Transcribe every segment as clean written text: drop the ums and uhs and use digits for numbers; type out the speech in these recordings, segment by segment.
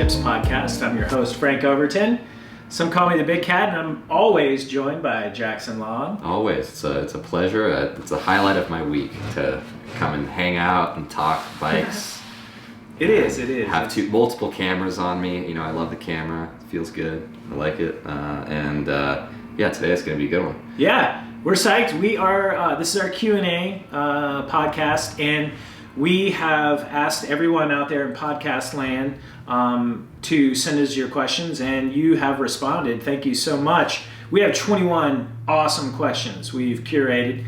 Tips podcast. I'm your host, Frank Overton. Some call me the Big Cat, and I'm always joined by Jackson Long. Always. It's a pleasure. It's a highlight of my week to come and hang out and talk bikes. It is. Have multiple cameras on me. You know, I love the camera. It feels good. I like it. Yeah, today it's going to be a good one. Yeah, we're psyched. We are, this is our Q&A podcast, and we have asked everyone out there in podcast land to send us your questions, and you have responded. Thank you so much. We have 21 awesome questions we've curated,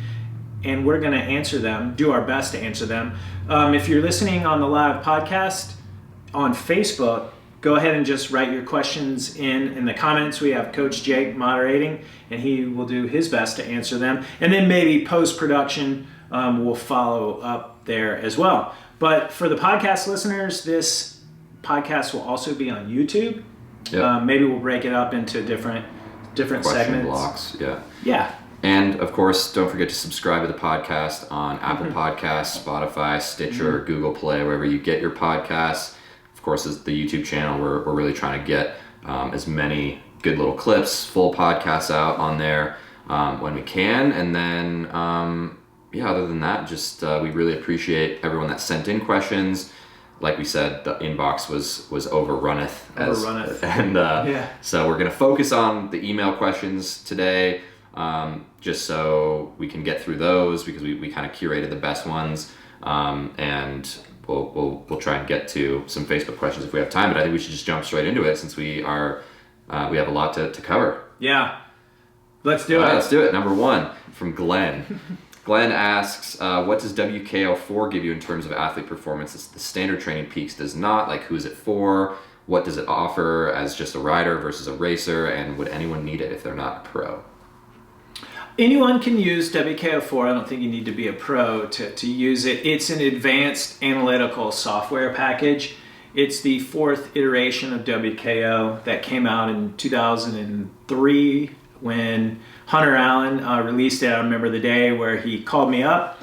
and we're going to answer them, do our best to answer them. If you're listening on the live podcast on Facebook, go ahead and just write your questions in the comments. We have Coach Jake moderating, and he will do his best to answer them. And then maybe post-production will follow up there as well. But for the podcast listeners, this podcast will also be on YouTube. Yep. Maybe we'll break it up into different Question segments. blocks, yeah. Yeah. And of course, don't forget to subscribe to the podcast on Apple Podcasts, Spotify, Stitcher, Google Play, wherever you get your podcasts. Of course, as the YouTube channel, we're really trying to get as many good little clips, full podcasts out on there when we can. And then, other than that, just we really appreciate everyone that sent in questions. Like we said, the inbox was overrunneth. So we're going to focus on the email questions today, just so we can get through those, because we kind of curated the best ones, and we'll try and get to some Facebook questions if we have time. But I think we should just jump straight into it, since we have a lot to cover. Yeah, let's do it. Let's do it. Number 1 from Glenn. Glenn asks, what does WKO4 give you in terms of athlete performance? The standard TrainingPeaks does not. Like, who is it for? What does it offer as just a rider versus a racer? And would anyone need it if they're not a pro? Anyone can use WKO4. I don't think you need to be a pro to use it. It's an advanced analytical software package. It's the 4th iteration of WKO that came out in 2003 when Hunter Allen released it. I remember the day where he called me up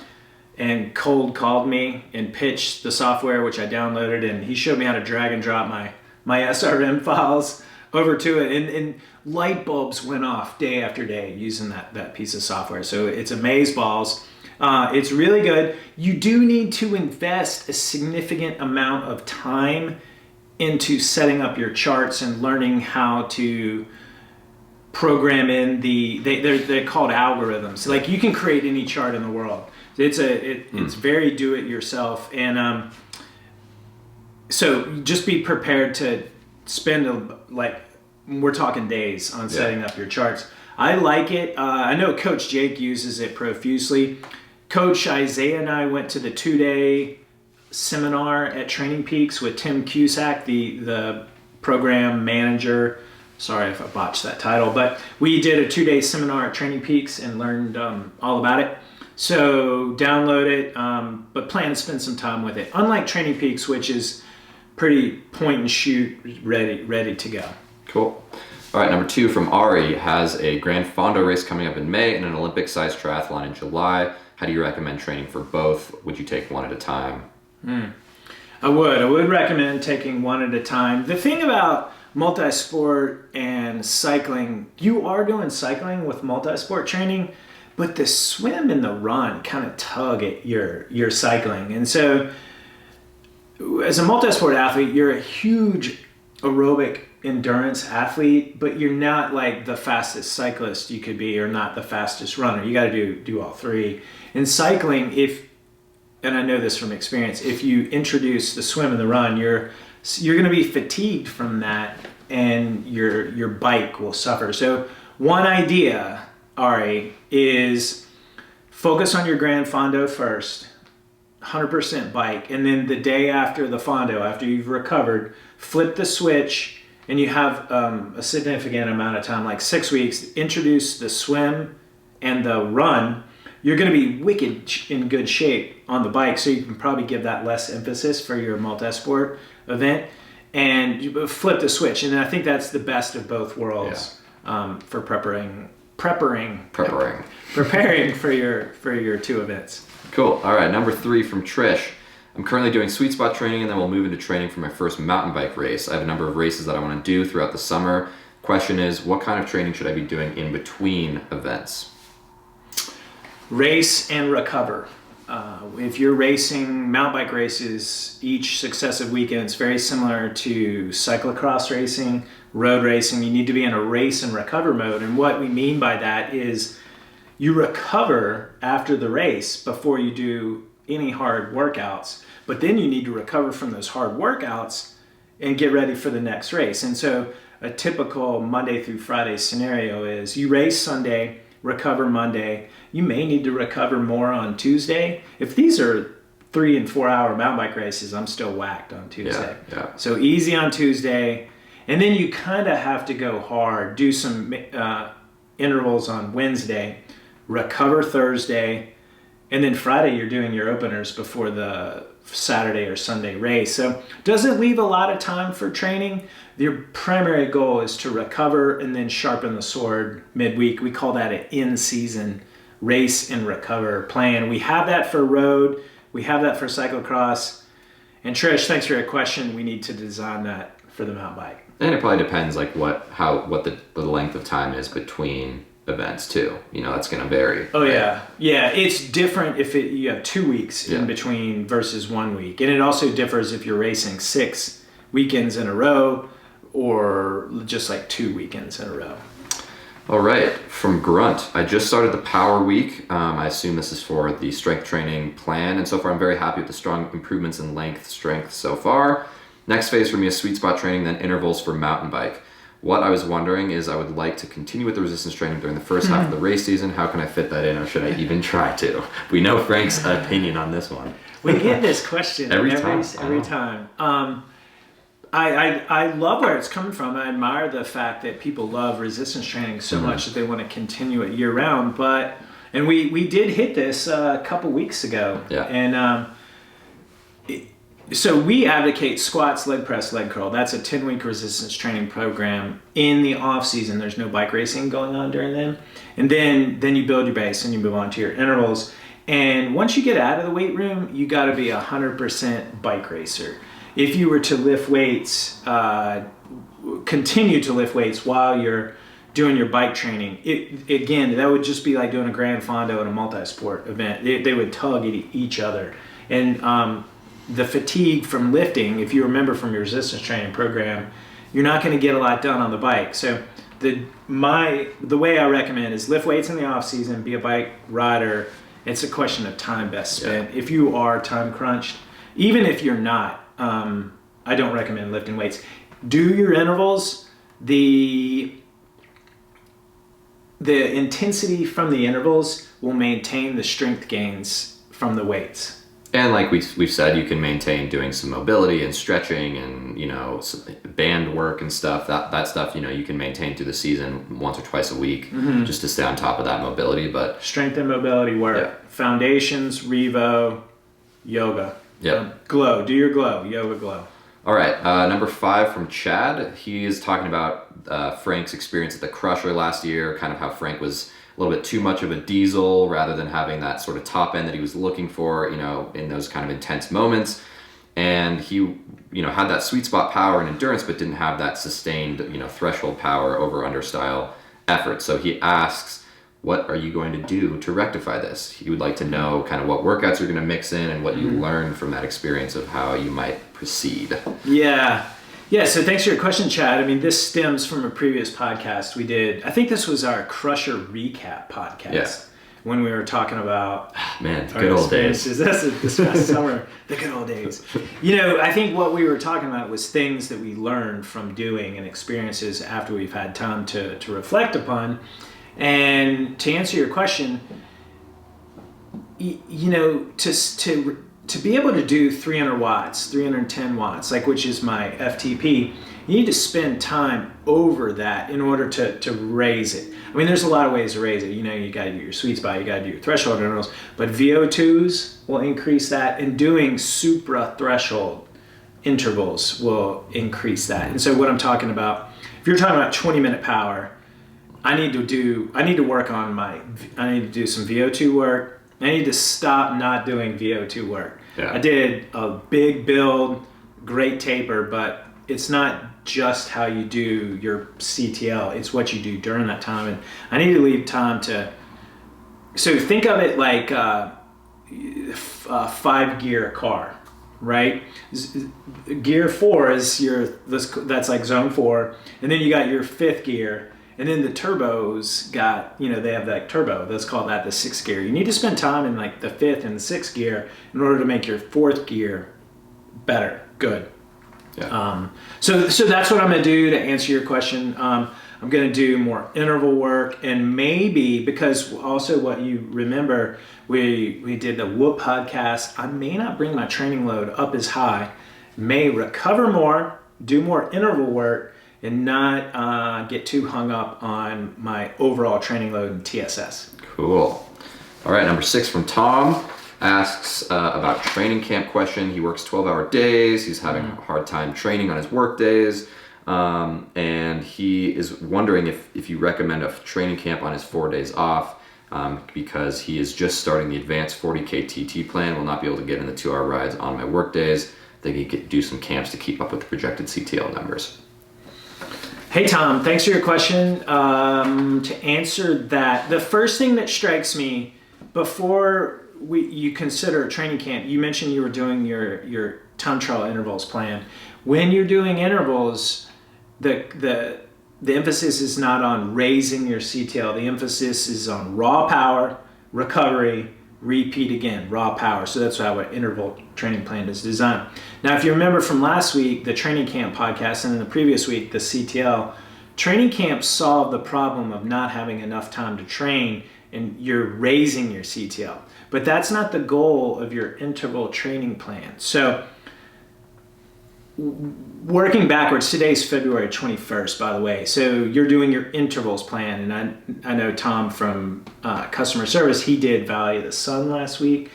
and cold called me and pitched the software, which I downloaded, and he showed me how to drag and drop my SRM files over to it, and light bulbs went off day after day using that piece of software. So it's amazeballs. It's really good. You do need to invest a significant amount of time into setting up your charts and learning how to program in they're called algorithms. Like, you can create any chart in the world. It's very do it yourself, and so just be prepared to spend we're talking days on setting up your charts. I like it. I know Coach Jake uses it profusely. Coach Isaiah and I went to the 2-day seminar at TrainingPeaks with Tim Cusack, the program manager. Sorry if I botched that title, but we did a 2-day seminar at TrainingPeaks and learned all about it. So download it, but plan to spend some time with it. Unlike TrainingPeaks, which is pretty point and shoot, ready to go. Cool. All right, number 2 from Ari has a Gran Fondo race coming up in May and an Olympic-sized triathlon in July. How do you recommend training for both? Would you take one at a time? I would recommend taking one at a time. The thing about multi-sport and cycling, you are doing cycling with multi-sport training, but the swim and the run kind of tug at your cycling. And so as a multi-sport athlete, you're a huge aerobic endurance athlete, but you're not like the fastest cyclist you could be, or not the fastest runner. You got to do all three. In cycling, and I know this from experience, if you introduce the swim and the run, you're going to be fatigued from that, and your bike will suffer. So one idea, Ari, is focus on your Gran Fondo first, 100% bike, and then the day after the Fondo, after you've recovered, flip the switch, and you have a significant amount of time, like 6 weeks, introduce the swim and the run. You're going to be wicked in good shape on the bike, so you can probably give that less emphasis for your multi-sport event, and you flip the switch. And I think that's the best of both worlds for preparing for your two events. Cool. All right, number 3 from Trish. I'm currently doing sweet spot training, and then we'll move into training for my first mountain bike race. I have a number of races that I want to do throughout the summer. Question is, what kind of training should I be doing in between events? Race and recover. If you're racing mountain bike races each successive weekend, it's very similar to cyclocross racing, road racing. You need to be in a race and recover mode. And what we mean by that is you recover after the race before you do any hard workouts, but then you need to recover from those hard workouts and get ready for the next race. And so a typical Monday through Friday scenario is you race Sunday, recover Monday. You may need to recover more on Tuesday. If these are 3 and 4 hour mountain bike races, I'm still whacked on Tuesday. Yeah. So easy on Tuesday. And then you kind of have to go hard, do some intervals on Wednesday, recover Thursday, and then Friday you're doing your openers before the Saturday or Sunday race. So doesn't leave a lot of time for training. Your primary goal is to recover and then sharpen the sword midweek. We call that an in-season race and recover plan. We have that for road. We have that for cyclocross. And Trish, thanks for your question. We need to design that for the mountain bike. And it probably depends like what the length of time is between events too. You know, that's going to vary. Oh, right? Yeah. It's different if you have 2 weeks in between versus 1 week. And it also differs if you're racing 6 weekends in a row or just like 2 weekends in a row. All right, from Grunt. I just started the Power Week. I assume this is for the strength training plan. And so far I'm very happy with the strong improvements in length strength so far. Next phase for me is sweet spot training, then intervals for mountain bike. What I was wondering is I would like to continue with the resistance training during the first half of the race season. How can I fit that in, or should I even try to? We know Frank's opinion on this one. We get this question every time. I love where it's coming from. I admire the fact that people love resistance training so much that they want to continue it year round. And we did hit this a couple weeks ago. Yeah. And so we advocate squats, leg press, leg curl. That's a 10-week resistance training program. In the off season, there's no bike racing going on during then. And then you build your base and you move on to your intervals. And once you get out of the weight room, you got to be 100% bike racer. If you were to lift weights, continue to lift weights while you're doing your bike training, again, that would just be like doing a Gran Fondo in a multi-sport event. They would tug at each other. And the fatigue from lifting, if you remember from your resistance training program, you're not going to get a lot done on the bike. So the way I recommend is lift weights in the off season, be a bike rider. It's a question of time best spent. If you are time crunched, even if you're not, I don't recommend lifting weights. Do your intervals. The intensity from the intervals will maintain the strength gains from the weights. And like we've said, you can maintain doing some mobility and stretching and, some band work and stuff. That stuff, you can maintain through the season once or twice a week just to stay on top of that mobility. But strength and mobility work, foundations, Revo, yoga. Yeah. Glow. Do your glow. Yoga glow. All right. Number 5 from Chad. He is talking about Frank's experience at the Crusher last year, kind of how Frank was a little bit too much of a diesel rather than having that sort of top end that he was looking for, in those kind of intense moments. And he, had that sweet spot power and endurance, but didn't have that sustained, threshold power over under style effort. So he asks, what are you going to do to rectify this? He would like to know kind of what workouts you're going to mix in and what you learned from that experience of how you might proceed. Yeah, so thanks for your question, Chad. I mean, this stems from a previous podcast we did. I think this was our Crusher recap podcast when we were talking about good old days. This past summer, the good old days. I think what we were talking about was things that we learned from doing and experiences after we've had time to reflect upon. And to answer your question, to be able to do 300 watts, 310 watts, which is my FTP, you need to spend time over that in order to raise it. I mean, there's a lot of ways to raise it. You got to do your sweet spot, you got to do your threshold intervals, but VO2s will increase that, and doing supra threshold intervals will increase that. And so what I'm talking about, if you're talking about 20-minute power, I need to do some VO2 work. I need to stop not doing VO2 work. Yeah. I did a big build, great taper, but it's not just how you do your CTL, it's what you do during that time. And I need to leave time to, so think of it like a 5-gear car, right? Gear 4 is that's like zone 4. And then you got your 5th gear. And then the turbos got, they have that turbo. Let's call that the 6th gear. You need to spend time in like the 5th and the 6th gear in order to make your 4th gear better, good. Yeah. So that's what I'm going to do to answer your question. I'm going to do more interval work, and maybe, because also what you remember, we did the Whoop podcast. I may not bring my training load up as high, may recover more, do more interval work, and not get too hung up on my overall training load in TSS. Cool. All right, number 6 from Tom asks about training camp question. He works 12-hour days. He's having a hard time training on his work days. And he is wondering if you recommend a training camp on his 4 days off, because he is just starting the advanced 40K TT plan, will not be able to get in the 2-hour rides on my work days. I think he could do some camps to keep up with the projected CTL numbers. Hey Tom, thanks for your question. To answer that, the first thing that strikes me before you consider a training camp, you mentioned you were doing your time trial intervals plan. When you're doing intervals, the emphasis is not on raising your CTL. The emphasis is on raw power, recovery, repeat again, raw power. So that's how an interval training plan is designed. Now, if you remember from last week, the training camp podcast, and in the previous week, the CTL, training camps solve the problem of not having enough time to train, and you're raising your CTL. But that's not the goal of your interval training plan. So working backwards, today's February 21st, by the way. So you're doing your intervals plan, and I know Tom from customer service, he did Valley of the Sun last week.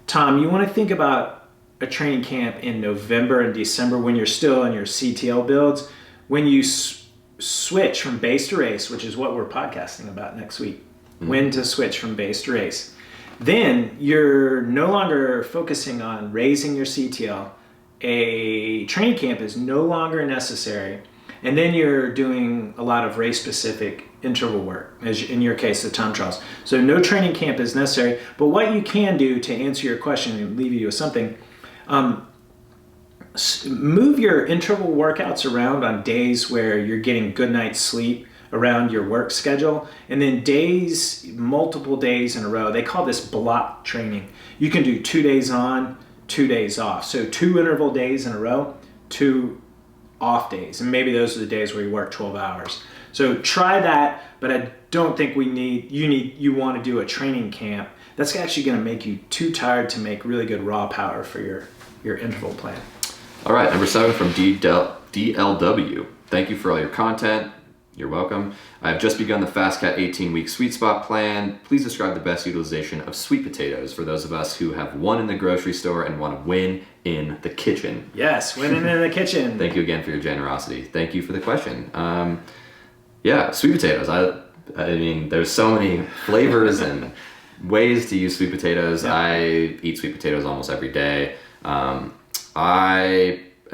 Tom, you want to think about a training camp in November and December when you're still in your CTL builds, when you switch from base to race, which is what we're podcasting about next week, when to switch from base to race. Then you're no longer focusing on raising your CTL. A training camp is no longer necessary. And then you're doing a lot of race-specific interval work, as in your case, the time trials. So no training camp is necessary. But what you can do to answer your question and leave you with something, move your interval workouts around on days where you're getting good night's sleep around your work schedule, and then days, multiple days in a row. They call this block training. You can do 2 days on, 2 days off. So 2 interval days in a row, 2 off days. And maybe those are the days where you work 12 hours. So try that, but I don't think you want to do a training camp. That's actually going to make you too tired to make really good raw power for your interval plan. All right, number 7 from DLW. Thank you for all your content. You're welcome. I've just begun the FasCat 18-week sweet spot plan. Please describe the best utilization of sweet potatoes for those of us who have won in the grocery store and want to win in the kitchen. Yes, winning in the kitchen. Thank you again for your generosity. Thank you for the question. Yeah, sweet potatoes. I mean, there's so many flavors and ways to use sweet potatoes. Yeah. I eat sweet potatoes almost every day.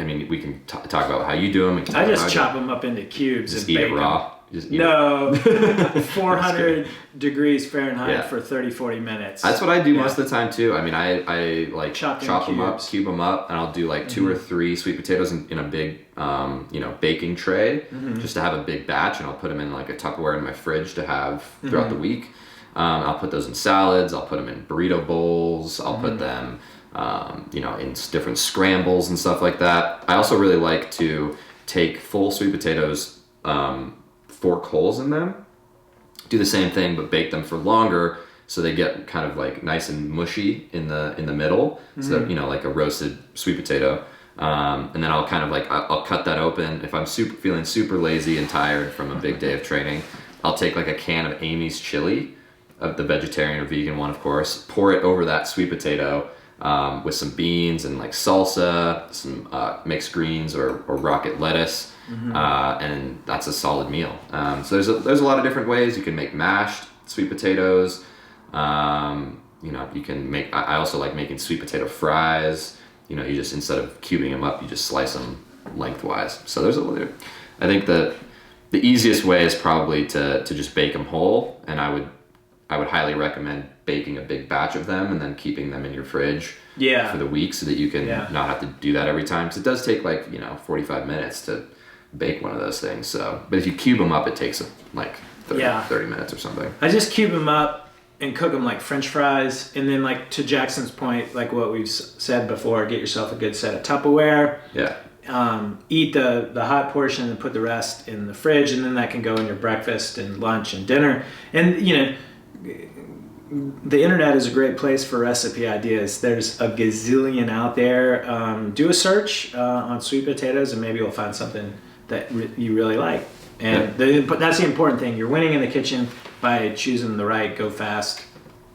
I mean, we can talk about how you do them. I just chop them up into cubes and eat bake it raw. Just eat no, 400 degrees Fahrenheit for 30-40 minutes. That's what I do most of the time too. I mean, I like chop them up, cube them up, and I'll do like 2 or 3 sweet potatoes in a big, baking tray, just to have a big batch, and I'll put them in like a Tupperware in my fridge to have throughout the week. I'll put those in salads. I'll put them in burrito bowls. I'll put them, in different scrambles and stuff like that. I also really like to take full sweet potatoes, fork holes in them, do the same thing but bake them for longer so they get kind of like nice and mushy in the middle. So like a roasted sweet potato, and then I'll kind of like I'll cut that open. If I'm feeling super lazy and tired from a big day of training, I'll take like a can of Amy's chili, of the vegetarian or vegan one, of course, pour it over that sweet potato, with some beans and like salsa, some mixed greens or rocket lettuce, and that's a solid meal. So there's a lot of different ways you can make mashed sweet potatoes. you know, you can make, I also like making sweet potato fries. You know, you just, instead of cubing them up, you just slice them lengthwise. So there's I think that the easiest way is probably to just bake them whole. And I would highly recommend baking a big batch of them and then keeping them in your fridge for the week so that you can not have to do that every time. Because it does take like, you know, 45 minutes to bake one of those things. So, but if you cube them up, it takes like 30 minutes or something. I just cube them up and cook them like French fries. And then, like, to Jackson's point, like what we've said before, get yourself a good set of Tupperware. Yeah. Eat the hot portion and put the rest in the fridge, and then that can go in your breakfast and lunch and dinner. And, you know, the internet is a great place for recipe ideas. There's a gazillion out there. Do a search on sweet potatoes, and maybe you'll find something that you really like. And that's the important thing. You're winning in the kitchen by choosing the right, go fast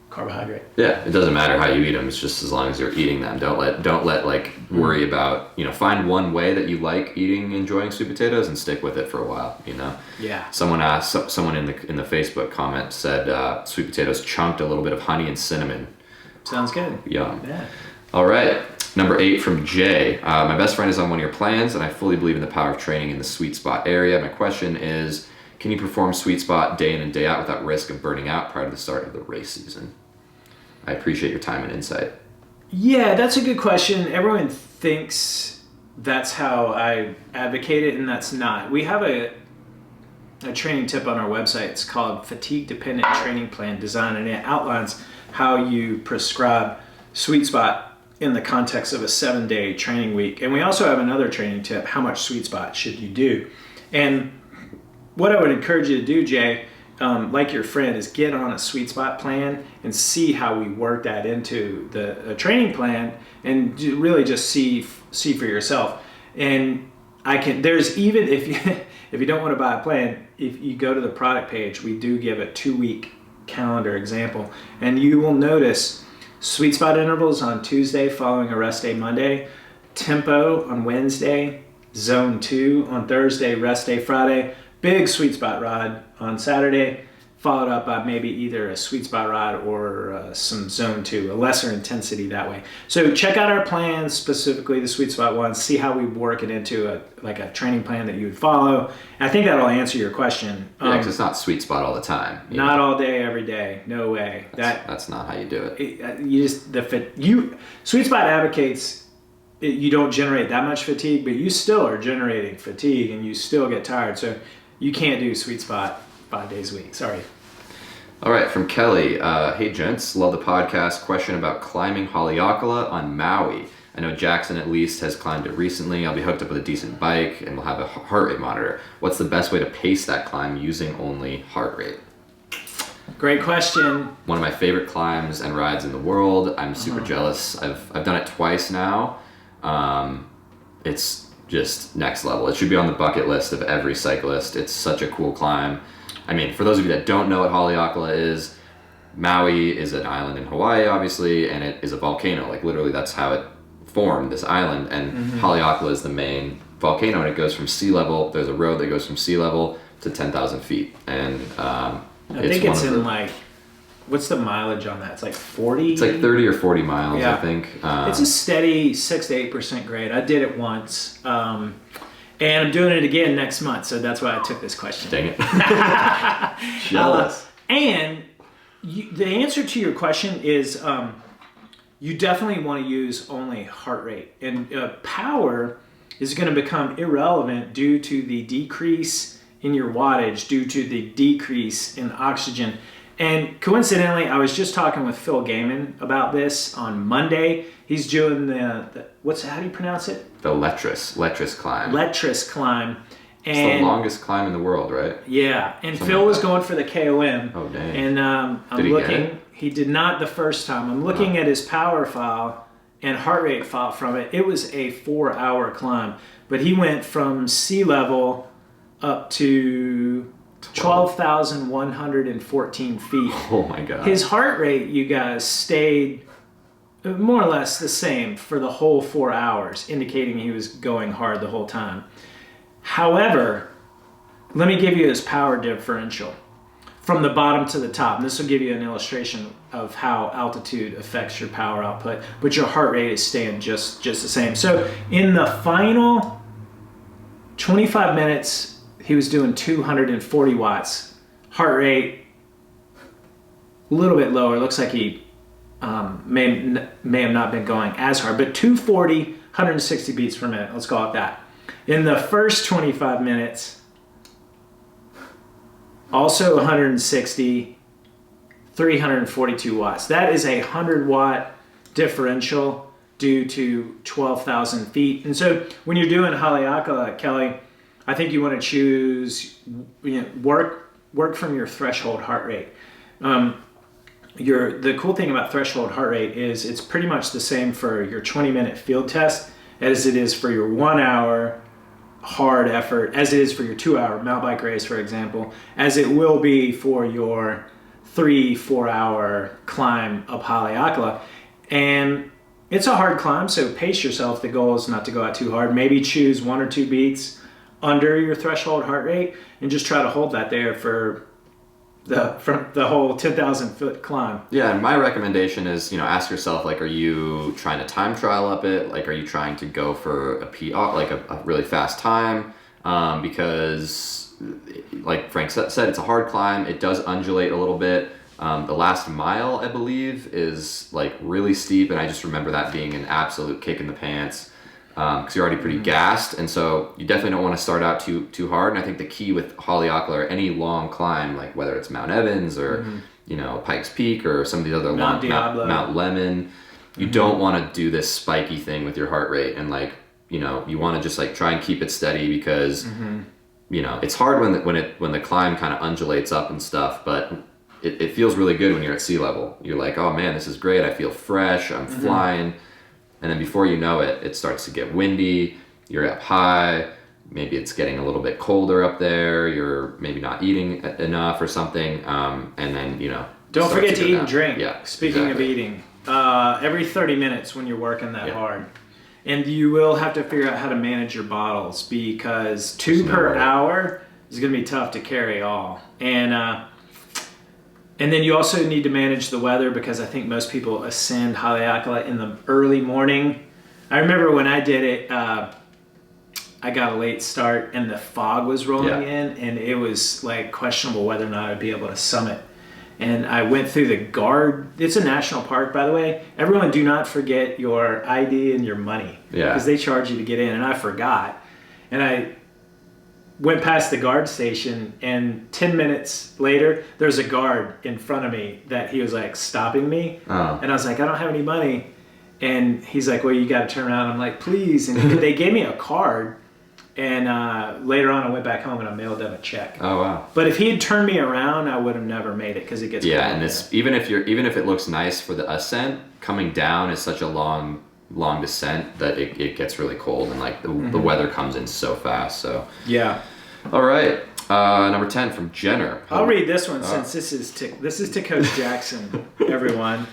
carbohydrate. Yeah, it doesn't matter how you eat them. It's just as long as you're eating them. Don't let like worry about, you know, find one way that you like enjoying sweet potatoes and stick with it for a while, you know? Yeah. Someone in the Facebook comment said sweet potatoes chunked a little bit of honey and cinnamon. Sounds good. Yum. Yeah. All right. Number 8 from Jay. My best friend is on one of your plans, and I fully believe in the power of training in the sweet spot area. My question is, can you perform sweet spot day in and day out without risk of burning out prior to the start of the race season? I appreciate your time and insight. Yeah, that's a good question. Everyone thinks that's how I advocate it, and that's not. We have a training tip on our website. It's called Fatigue Dependent Training Plan Design, and it outlines how you prescribe sweet spot in the context of a 7-day training week. And we also have another training tip, how much sweet spot should you do? And what I would encourage you to do, Jay, like your friend, is get on a sweet spot plan and see how we work that into the training plan, and really just see for yourself. And there's even, if you don't want to buy a plan, if you go to the product page, we do give a 2-week calendar example, and you will notice sweet spot intervals on Tuesday following a rest day Monday, tempo on Wednesday, zone 2 on Thursday, rest day Friday, big sweet spot rod on Saturday, followed up by maybe either a sweet spot rod or some zone 2, a lesser intensity that way. So check out our plans, specifically the sweet spot ones, see how we work it into a training plan that you would follow. And I think that'll answer your question. Yeah, because it's not sweet spot all the time. Not all day, every day. No way. That's not how you do it. Sweet spot advocates you don't generate that much fatigue, but you still are generating fatigue and you still get tired. So you can't do sweet spot 5 days a week. Sorry. All right, from Kelly. Hey, gents. Love the podcast. Question about climbing Haleakala on Maui. I know Jackson at least has climbed it recently. I'll be hooked up with a decent bike and we'll have a heart rate monitor. What's the best way to pace that climb using only heart rate? Great question. One of my favorite climbs and rides in the world. I'm super jealous. I've done it twice now. It's just next level. It should be on the bucket list of every cyclist. It's such a cool climb. I mean, for those of you that don't know what Haleakala is, Maui is an island in Hawaii, obviously, and it is a volcano. Like, literally, that's how it formed, this island. And Haleakala is the main volcano, and it goes from sea level. There's a road that goes from sea level to 10,000 feet. And I think it's in like, what's the mileage on that? It's like 40? It's like 30 or 40 miles, I think. It's a steady 6 to 8% grade. I did it once. And I'm doing it again next month, so that's why I took this question. Dang it. Jealous. And the answer to your question is you definitely want to use only heart rate. And power is going to become irrelevant due to the decrease in your wattage, due to the decrease in oxygen. And coincidentally, I was just talking with Phil Gaiman about this on Monday. He's doing how do you pronounce it? The Letras climb. Letras climb. It's the longest climb in the world, right? Yeah, and something Phil was going for the KOM. Oh, dang. And I'm looking. He did not the first time. I'm looking at his power file and heart rate file from it. It was a 4-hour climb, but he went from sea level up to 12,114 feet. Oh my God. His heart rate, you guys, stayed more or less the same for the whole 4 hours, indicating he was going hard the whole time. However, let me give you his power differential. from the bottom to the top. And this will give you an illustration of how altitude affects your power output, but your heart rate is staying just the same. So in the final 25 minutes, he was doing 240 watts. Heart rate, a little bit lower. Looks like he may have not been going as hard, but 240, 160 beats per minute. Let's call it that. In the first 25 minutes, also 160, 342 watts. That is a 100-watt differential due to 12,000 feet. And so when you're doing Haleakala, Kelly, I think you want to choose, work from your threshold heart rate. The cool thing about threshold heart rate is it's pretty much the same for your 20-minute field test as it is for your 1 hour hard effort, as it is for your 2-hour mountain bike race, for example, as it will be for your 3-4 hour climb up Haleakala. And it's a hard climb, so pace yourself. The goal is not to go out too hard. Maybe choose 1 or 2 beats under your threshold heart rate and just try to hold that there for the whole 10,000 foot climb. Yeah, and my recommendation is, ask yourself, like, are you trying to time trial up it? Like, are you trying to go for a PR, like a really fast time? Because, like Frank said, it's a hard climb. It does undulate a little bit. The last mile, I believe, is like really steep, and I just remember that being an absolute kick in the pants. Because you're already pretty gassed, and so you definitely don't want to start out too hard. And I think the key with Haleakala or any long climb, like whether it's Mount Evans or Pikes Peak or some of these other Mount Lemmon, you don't want to do this spiky thing with your heart rate, and you want to just like try and keep it steady because it's hard when the climb kind of undulates up and stuff, but it feels really good when you're at sea level. You're like, oh man, this is great. I feel fresh. I'm flying. And then before you know it, it starts to get windy, you're up high, maybe it's getting a little bit colder up there, you're maybe not eating enough or something, and then, Don't forget to eat and drink. Yeah, Speaking of eating, every 30 minutes when you're working that hard. And you will have to figure out how to manage your bottles because 2 per hour is going to be tough to carry all. And then you also need to manage the weather because I think most people ascend Haleakala in the early morning. I remember when I did it, I got a late start and the fog was rolling in, and it was like questionable whether or not I'd be able to summit. And I went through the guard. It's a national park, by the way. Everyone, do not forget your ID and your money because they charge you to get in, and I forgot. And I went past the guard station, and 10 minutes later there's a guard in front of me that he was like stopping me. And I was like, I don't have any money, and he's like, well, you got to turn around. I'm like, please. And they gave me a card, and later on I went back home and I mailed them a check. Oh wow. But if he had turned me around, I would have never made it because it gets and this even if it looks nice for the ascent, coming down is such a long descent that it gets really cold, and like the weather comes in so fast. So all right, number 10 from Jenner. I'll read this one since this is to Coach Jackson. Everyone,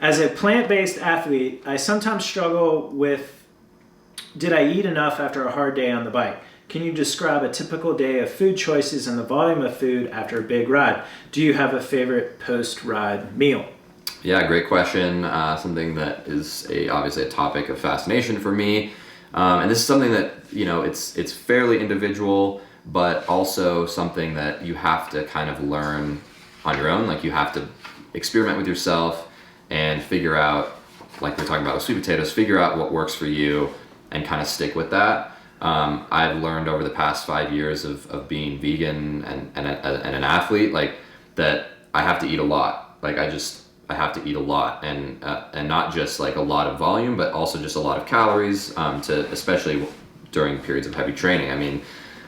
as a plant-based athlete, I sometimes struggle with, did I eat enough after a hard day on the bike? Can you describe a typical day of food choices and the volume of food after a big ride? Do you have a favorite post-ride meal? Yeah, great question. Something that is obviously a topic of fascination for me. And this is something that, it's fairly individual, but also something that you have to kind of learn on your own. Like, you have to experiment with yourself and figure out, like we're talking about with sweet potatoes, figure out what works for you and kind of stick with that. I've learned over the past 5 years of being vegan and an athlete, like, that I have to eat a lot. Like, I have to eat a lot, and not just like a lot of volume, but also just a lot of calories, especially during periods of heavy training. I mean,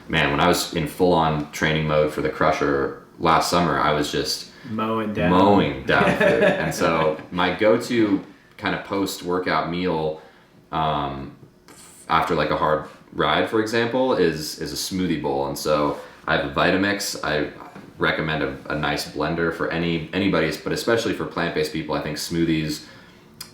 man, when I was in full-on training mode for the Crusher last summer, I was just mowing down food. And so my go-to kind of post-workout meal after like a hard ride, for example, is a smoothie bowl. And so I have a Vitamix. I recommend a nice blender for anybody, but especially for plant-based people. I think smoothies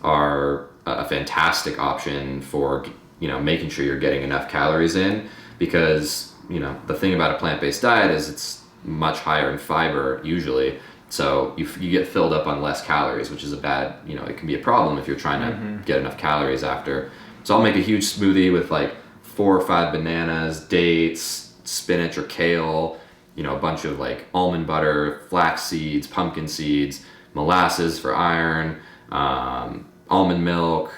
are a fantastic option for making sure you're getting enough calories in, because the thing about a plant-based diet is much higher in fiber usually. So you get filled up on less calories, which is a bad, it can be a problem if you're trying to get enough calories after. So I'll make a huge smoothie with like 4 or 5 bananas, dates, spinach or kale, a bunch of like almond butter, flax seeds, pumpkin seeds, molasses for iron, almond milk,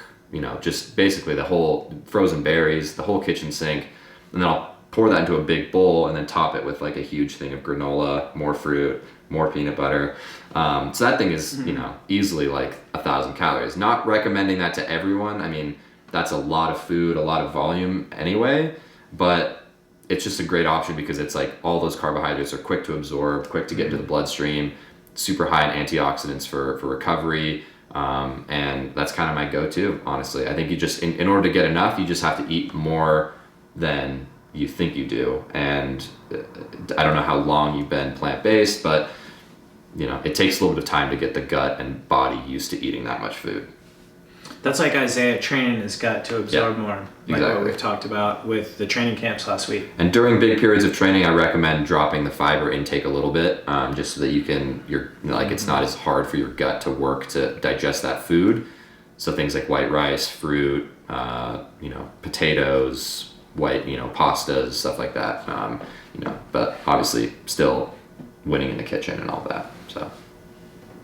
just basically the whole frozen berries, the whole kitchen sink. And then I'll pour that into a big bowl and then top it with like a huge thing of granola, more fruit, more peanut butter. So that thing is, easily like 1,000 calories. Not recommending that to everyone. I mean, that's a lot of food, a lot of volume anyway, but it's just a great option because it's like all those carbohydrates are quick to absorb, quick to get into the bloodstream, super high in antioxidants for recovery. And that's kind of my go-to, honestly. I think you just, in order to get enough, you just have to eat more than you think you do. And I don't know how long you've been plant-based, but it takes a little bit of time to get the gut and body used to eating that much food. That's like Isaiah training his gut to absorb more, like exactly. what we've talked about with the training camps last week. And during big periods of training, I recommend dropping the fiber intake a little bit, just so that it's not as hard for your gut to work to digest that food. So things like white rice, fruit, potatoes, white, pastas, stuff like that. But obviously still winning in the kitchen and all that. So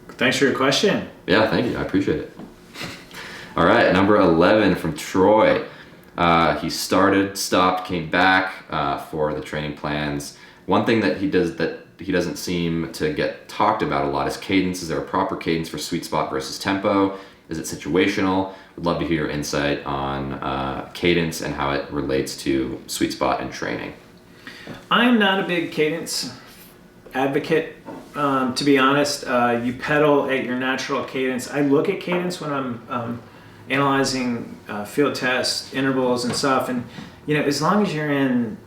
thanks for your question. Yeah, thank you. I appreciate it. All right, number 11 from Troy. He started, stopped, came back for the training plans. One thing that he does that he doesn't seem to get talked about a lot is cadence. Is there a proper cadence for sweet spot versus tempo? Is it situational? Would love to hear your insight on cadence and how it relates to sweet spot and training. I'm not a big cadence advocate, to be honest. You pedal at your natural cadence. I look at cadence when I'm analyzing field tests, intervals and stuff, and as long as you're in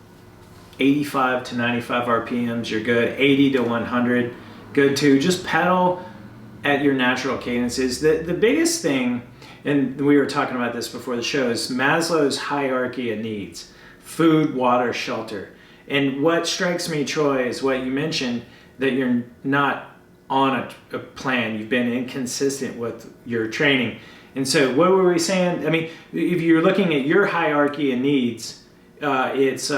85 to 95 RPMs, you're good. 80 to 100, good too. Just pedal at your natural cadences. The biggest thing, and we were talking about this before the show, is Maslow's hierarchy of needs: food, water, shelter. And what strikes me, Troy, is what you mentioned, that you're not on a plan. You've been inconsistent with your training. And so what were we saying? I mean, if you're looking at your hierarchy of needs, it's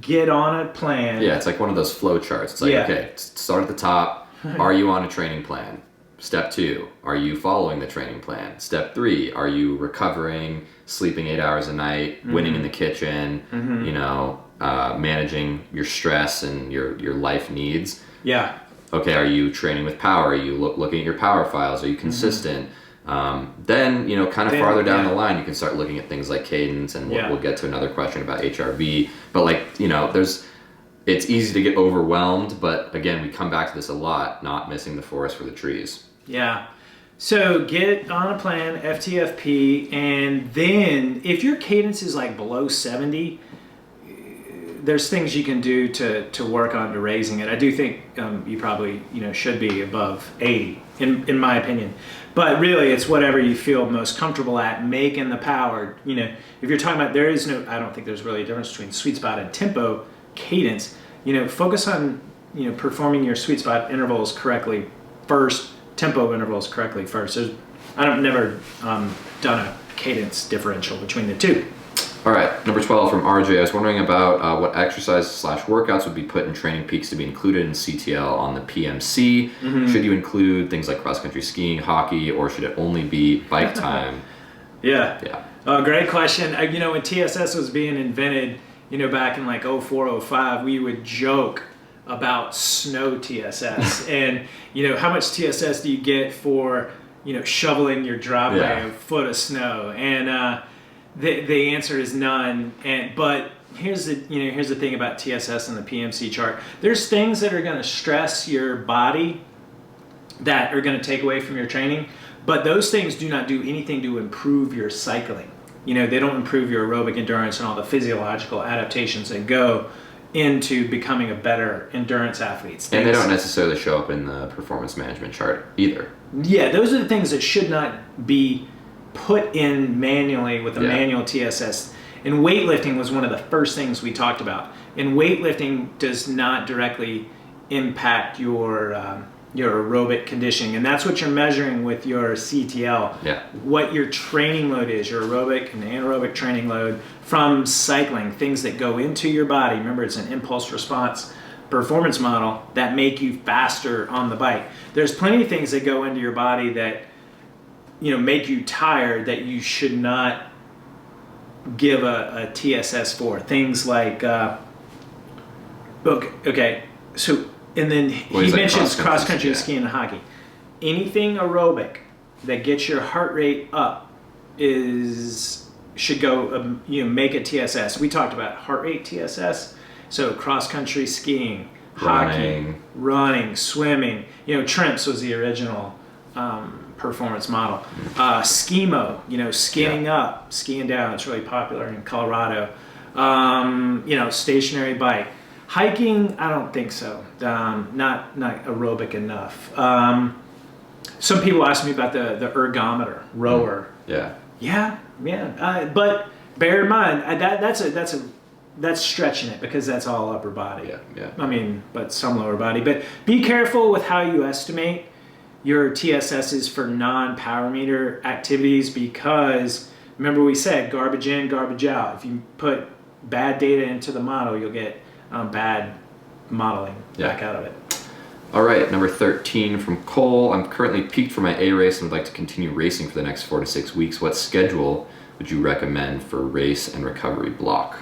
get on a plan. Yeah, it's like one of those flow charts. It's like, okay, start at the top. Are you on a training plan? Step 2, are you following the training plan? Step 3, are you recovering, sleeping 8 hours a night, winning in the kitchen, managing your stress and your life needs? Yeah. Okay, are you training with power? Are you looking at your power files? Are you consistent? Then, farther down the line, you can start looking at things like cadence, and we'll get to another question about HRV. But it's easy to get overwhelmed, but again, we come back to this a lot, not missing the forest for the trees. Yeah. So get on a plan, FTFP, and then if your cadence is like below 70, there's things you can do to work on to raising it. I do think you probably should be above 80 in my opinion, but really it's whatever you feel most comfortable at making the power. If you're talking about, I don't think there's really a difference between sweet spot and tempo cadence. Focus on performing your sweet spot intervals correctly first, tempo intervals correctly first. I've never done a cadence differential between the two. All right, number 12 from RJ. I was wondering about what exercise/workouts would be put in TrainingPeaks to be included in CTL on the PMC. Should you include things like cross-country skiing, hockey, or should it only be bike time? Yeah. Great question. When TSS was being invented, back in like 04, 05, we would joke about snow TSS and, how much TSS do you get for, shoveling your driveway a foot of snow? And the answer is none. But here's the thing about TSS and the PMC chart. There's things that are going to stress your body that are going to take away from your training, but those things do not do anything to improve your cycling. They don't improve your aerobic endurance and all the physiological adaptations that go into becoming a better endurance athlete. And they don't necessarily show up in the performance management chart either. Yeah, those are the things that should not be put in manually with a manual TSS. And weightlifting was one of the first things we talked about. And weightlifting does not directly impact your aerobic conditioning. And that's what you're measuring with your CTL. Yeah. What your training load is, your aerobic and anaerobic training load from cycling, things that go into your body. Remember, it's an impulse response performance model that make you faster on the bike. There's plenty of things that go into your body that, you know, make you tired that you should not give a TSS for. Things like, okay, so, and then he mentions cross-country skiing and hockey. Anything aerobic that gets your heart rate up should go, make a TSS. We talked about heart rate TSS. So cross-country skiing, hockey, running, swimming. You know, Trimps was the original performance model. Skimo, skiing up, skiing down. It's really popular in Colorado. Stationary bike. Hiking, I don't think so. Not aerobic enough. Some people ask me about the ergometer, rower. Yeah. But bear in mind, that's stretching it because that's all upper body. Yeah. I mean, but some lower body. But be careful with how you estimate your TSSs for non-power meter activities, because remember we said garbage in, garbage out. If you put bad data into the model, you'll get bad modeling back out of it. All right, number 13 from Cole. I'm currently peaked for my A race and would like to continue racing for the next 4 to 6 weeks. What schedule would you recommend for race and recovery block?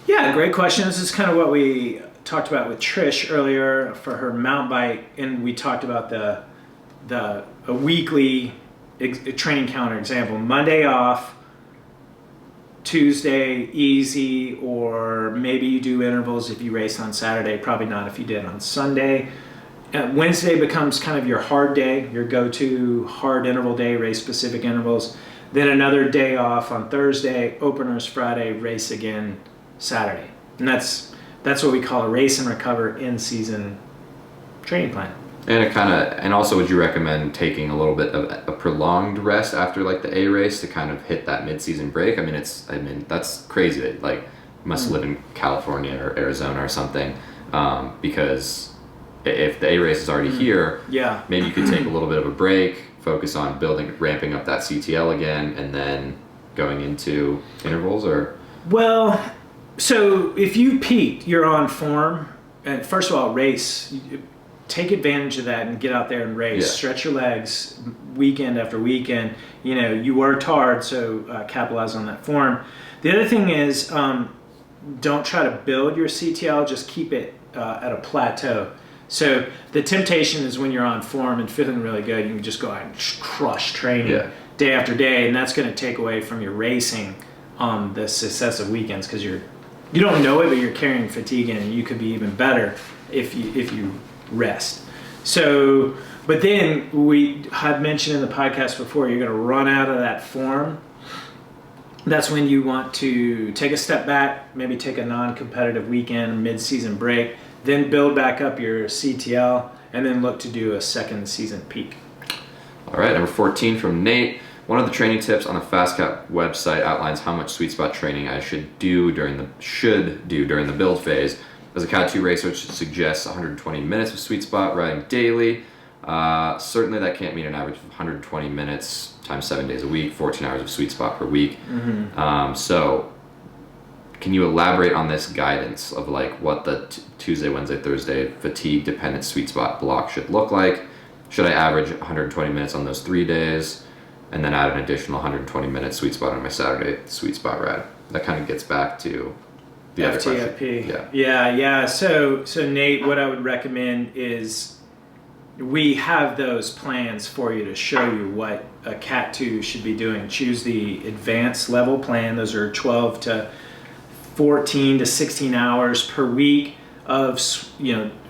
Yeah, great question. This is kind of what we talked about with Trish earlier for her mountain bike, and we talked about a weekly training calendar example. Monday off, Tuesday easy, or maybe you do intervals if you race on Saturday. Probably not if you did on Sunday. Wednesday becomes kind of your hard day, your go-to hard interval day, race specific intervals. Then another day off on Thursday, openers Friday, race again Saturday. And that's what we call a race and recover in season training plan. And also, would you recommend taking a little bit of a prolonged rest after like the A race to kind of hit that mid-season break? I mean, that's crazy that like you must live in California or Arizona or something, because if the A race is already here, maybe you could take a little bit of a break, focus on ramping up that CTL again, and then going into intervals. Or well, so if you peaked, you're on form, and first of all, race. Take advantage of that and get out there and race. Stretch your legs weekend after weekend. You worked hard, so capitalize on that form. The other thing is, don't try to build your CTL, just keep it at a plateau. So the temptation is when you're on form and feeling really good, you can just go out and crush training day after day, and that's going to take away from your racing on the successive weekends, because you don't know it, but you're carrying fatigue in, and you could be even better if you rest. So, but then we had mentioned in the podcast before, you're going to run out of that form. That's when you want to take a step back, maybe take a non-competitive weekend, mid-season break, then build back up your CTL, and then look to do a second season peak. All right, number 14 from Nate. One of the training tips on the FasCat website outlines how much sweet spot training I should do during the build phase. As a Cat 2 racer, it suggests 120 minutes of sweet spot riding daily. Certainly that can't mean an average of 120 minutes times 7 days a week, 14 hours of sweet spot per week. So can you elaborate on this guidance of like what the Tuesday, Wednesday, Thursday fatigue dependent sweet spot block should look like? Should I average 120 minutes on those 3 days and then add an additional 120 minutes sweet spot on my Saturday sweet spot ride? That kind of gets back to the FTFP. Yeah. So Nate, what I would recommend is we have those plans for you to show you what a Cat 2 should be doing. Choose the advanced level plan. Those are 12 to 14 to 16 hours per week of,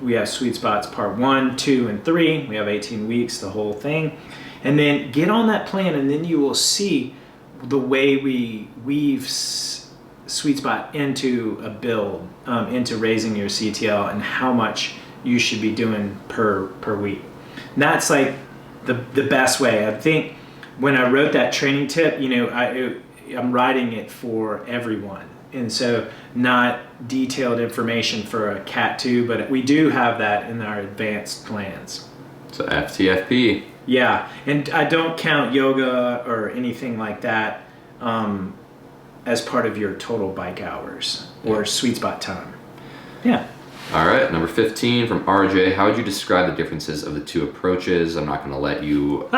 we have sweet spots part 1, 2, and 3. We have 18 weeks, the whole thing. And then get on that plan, and then you will see the way we weave sweet spot into a build, into raising your CTL and how much you should be doing per week. And that's like the best way. I think when I wrote that training tip, I'm writing it for everyone. And so not detailed information for a Cat 2, but we do have that in our advanced plans. So FTFP. Yeah, and I don't count yoga or anything like that as part of your total bike hours or sweet spot time. Yeah. All right, number 15 from RJ. How would you describe the differences of the two approaches? I'm not going to let you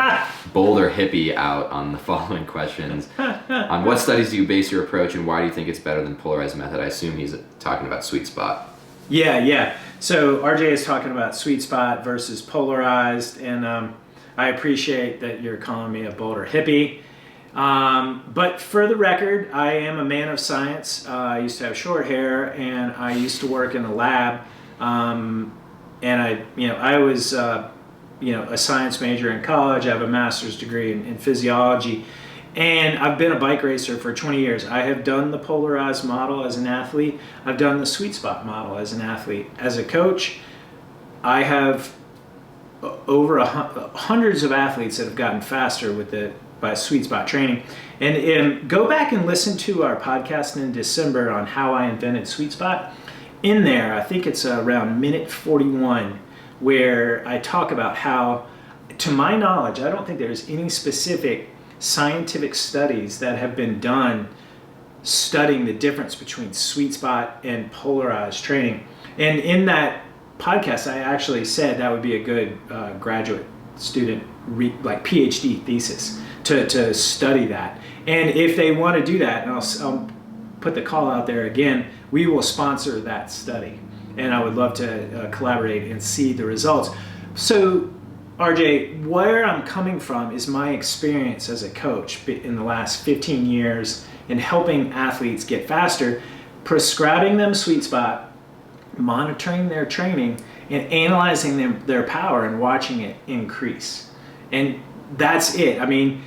Boulder Hippie out on the following questions. On what studies do you base your approach, and why do you think it's better than polarized method? I assume he's talking about sweet spot. Yeah. So RJ is talking about sweet spot versus polarized, and I appreciate that you're calling me a Boulder Hippie. But for the record, I am a man of science. I used to have short hair, and I used to work in the lab. And I was, a science major in college. I have a master's degree in physiology, and I've been a bike racer for 20 years. I have done the polarized model as an athlete. I've done the sweet spot model as an athlete. As a coach, I have over hundreds of athletes that have gotten faster by sweet spot training. And go back and listen to our podcast in December on how I invented sweet spot. In there, I think it's around minute 41, where I talk about how, to my knowledge, I don't think there's any specific scientific studies that have been done studying the difference between sweet spot and polarized training. And in that podcast, I actually said that would be a good graduate student, PhD thesis to study that. And if they want to do that, and I'll put the call out there again, we will sponsor that study. And I would love to collaborate and see the results. So, RJ, where I'm coming from is my experience as a coach in the last 15 years in helping athletes get faster, prescribing them sweet spot, monitoring their training, and analyzing their power and watching it increase. And that's it. I mean,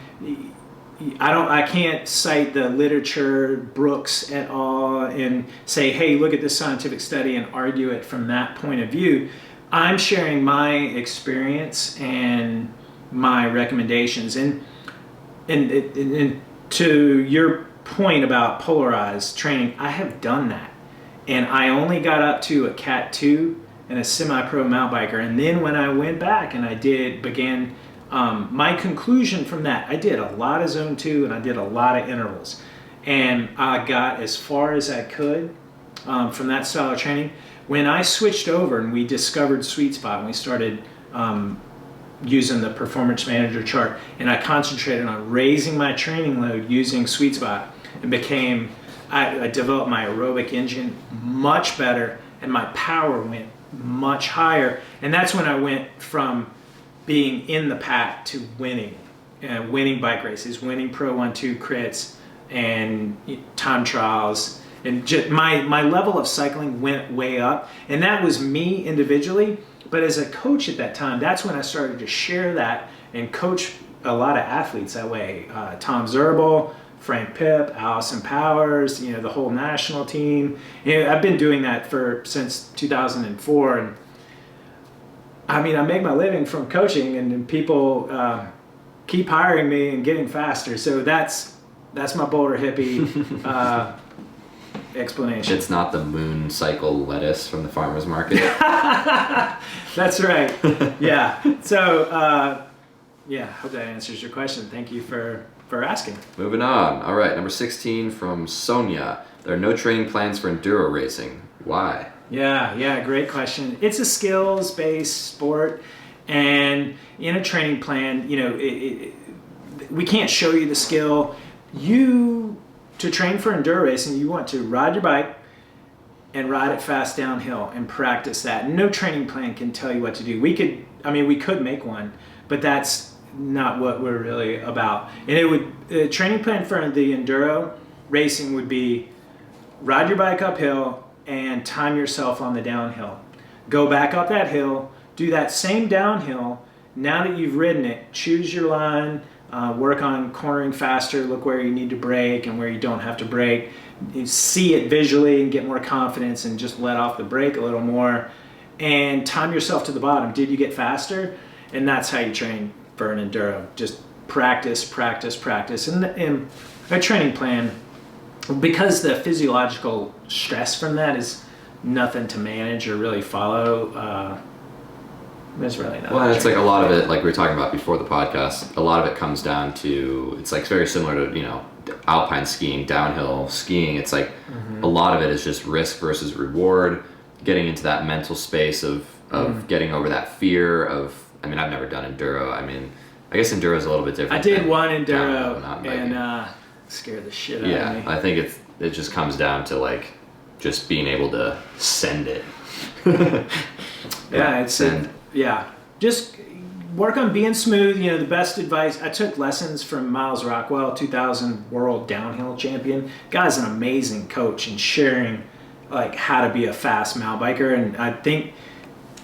I can't cite the literature, Brooks et al., and say, hey, look at this scientific study and argue it from that point of view. I'm sharing my experience and my recommendations. And to your point about polarized training, I have done that. And I only got up to a Cat 2 and a semi-pro mountain biker. And then when I went back and began my conclusion from that, I did a lot of zone 2 and I did a lot of intervals. And I got as far as I could from that style of training. When I switched over and we discovered sweet spot and we started using the performance manager chart, and I concentrated on raising my training load using sweet spot, and I developed my aerobic engine much better and my power went much higher. And that's when I went from being in the pack to winning bike races, winning Pro 1-2 crits and time trials. And just my level of cycling went way up. And that was me individually. But as a coach at that time, that's when I started to share that and coach a lot of athletes that way. Tom Zerbel, Frank Pipp, Allison Powers, the whole national team. I've been doing that since 2004. And I mean, I make my living from coaching, and people keep hiring me and getting faster. So that's my Boulder Hippie explanation. It's not the moon cycle lettuce from the farmer's market. That's right. Yeah. So, hope that answers your question. Thank you for asking. Moving on. All right, number 16 from Sonia. There are no training plans for enduro racing. Why? Yeah, great question. It's a skills-based sport, and in a training plan, we can't show you the skill. To train for enduro racing, you want to ride your bike and ride it fast downhill and practice that. No training plan can tell you what to do. We could make one, but that's not what we're really about. And the training plan for the enduro racing would be ride your bike uphill and time yourself on the downhill. Go back up that hill, do that same downhill. Now that you've ridden it, choose your line, work on cornering faster, look where you need to brake and where you don't have to brake. You see it visually and get more confidence and just let off the brake a little more. And time yourself to the bottom. Did you get faster? And that's how you train for an enduro. Just practice. And a training plan because the physiological stress from that is nothing to manage or really follow. There's really not. Well, it's like a lot of it, like we were talking about before the podcast, a lot of it comes down to, it's like very similar to, you know, alpine skiing, downhill skiing. It's like a lot of it is just risk versus reward, getting into that mental space of getting over that fear of, I mean, I've never done Enduro. I mean, I guess Enduro is a little bit different. I did one Enduro and scared the shit out of me. Yeah, I think it just comes down to like just being able to send it. Yeah, just work on being smooth. You know, the best advice, I took lessons from Miles Rockwell, 2000 world downhill champion. Guy's an amazing coach and sharing like how to be a fast mountain biker. And I think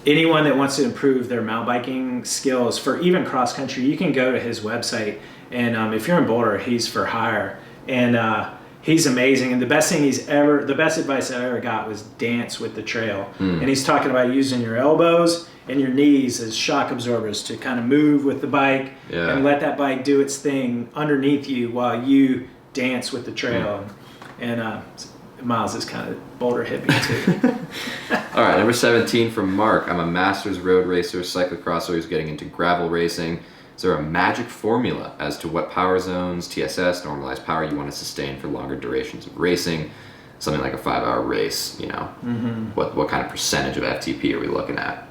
anyone that wants to improve their mountain biking skills for even cross country, you can go to his website. And if you're in Boulder, he's for hire. And he's amazing. And the best advice I ever got was dance with the trail. And he's talking about using your elbows and your knees as shock absorbers to kind of move with the bike and let that bike do its thing underneath you while you dance with the trail. And Miles is kind of Boulder Hippie too. All right, number 17 from Mark. I'm a master's road racer, cyclocrosser who's getting into gravel racing. Is there a magic formula as to what power zones, TSS, normalized power you want to sustain for longer durations of racing? Something like a 5-hour race, you know. What kind of percentage of FTP are we looking at?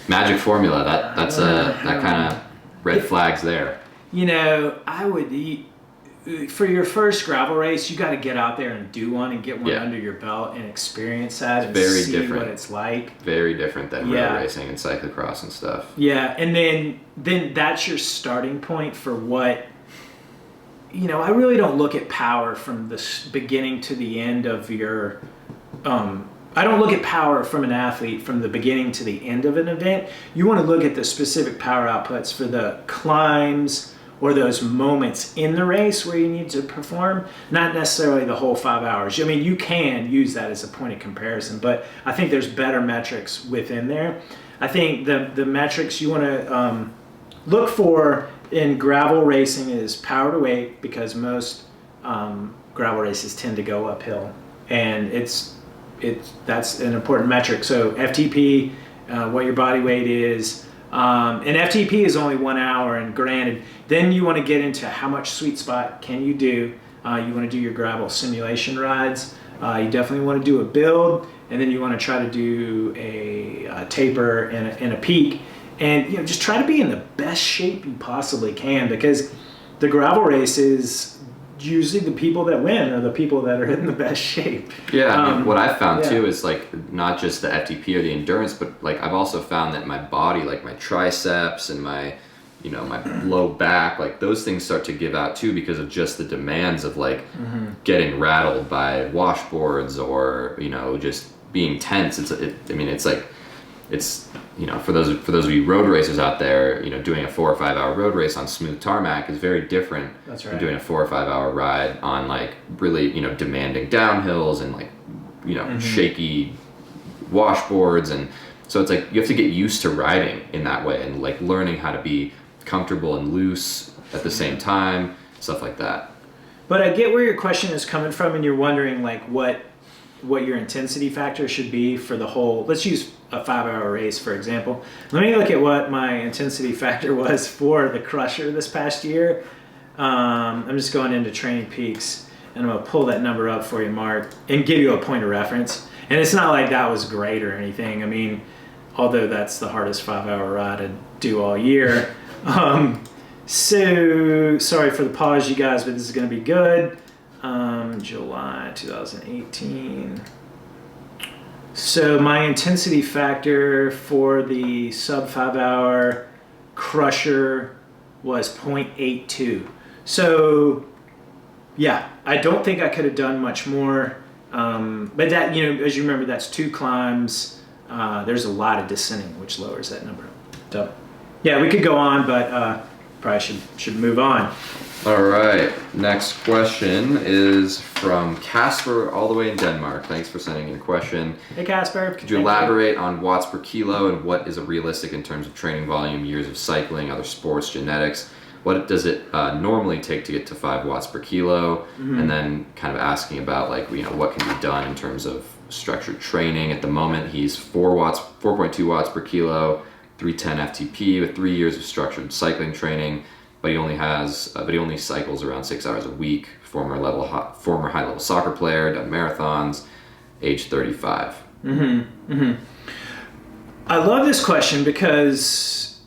Magic formula, that kind of red flags there. You know, I would for your first gravel race, you got to get out there and do one and get one under your belt and experience that and very see different. What it's like. Very different than road racing and cyclocross and stuff. Yeah, and then that's your starting point for what, you know, I really don't look at power from the beginning to the end of your, I don't look at power from an athlete from the beginning to the end of an event. You want to look at the specific power outputs for the climbs or those moments in the race where you need to perform, not necessarily the whole 5 hours. I mean, you can use that as a point of comparison, but I think there's better metrics within there. I think the metrics you want to look for in gravel racing is power to weight, because most gravel races tend to go uphill, and that's an important metric. So FTP, what your body weight is, and FTP is only 1 hour. And granted, then you want to get into how much sweet spot can you do. You want to do your gravel simulation rides. You definitely want to do a build, and then you want to try to do a taper and a peak, and you know, just try to be in the best shape you possibly can, because the gravel race is usually the people that win are the people that are in the best shape. Yeah, I mean, what I've found too is like not just the FTP or the endurance, but like I've also found that my body, like my triceps and my, you know, my low back, like those things start to give out too because of just the demands of like getting rattled by washboards or, you know, just being tense. It's you know, for those of you road racers out there, you know, doing a 4 or 5 hour road race on smooth tarmac is very different than doing a 4 or 5 hour ride on like really, you know, demanding downhills and like, you know, shaky washboards. And so it's like you have to get used to riding in that way and like learning how to be comfortable and loose at the same time, stuff like that. But I get where your question is coming from, and you're wondering like what your intensity factor should be for the whole, let's use a 5 hour race, for example. Let me look at what my intensity factor was for the Crusher this past year. I'm just going into TrainingPeaks, and I'm gonna pull that number up for you, Mark, and give you a point of reference. And it's not like that was great or anything. I mean, although that's the hardest 5 hour ride to do all year. So sorry for the pause, you guys, but this is gonna be good. July 2018. So my intensity factor for the sub 5 hour Crusher was 0.82. So yeah, I don't think I could have done much more. But that, you know, as you remember, that's 2 climbs. There's a lot of descending, which lowers that number. So yeah, we could go on, but probably should move on. All right, next question is from Casper, all the way in Denmark. Thanks for sending in a question. Hey Casper. Could you elaborate on watts per kilo and what is a realistic in terms of training volume, years of cycling, other sports, genetics? what does it normally take to get to 5 watts per kilo, and then kind of asking about like, you know, what can be done in terms of structured training. At the moment, he's 4.2 watts per kilo, 310 FTP with 3 years of structured cycling training, but he only cycles around 6 hours a week. Former high level soccer player, done marathons, age 35. I love this question because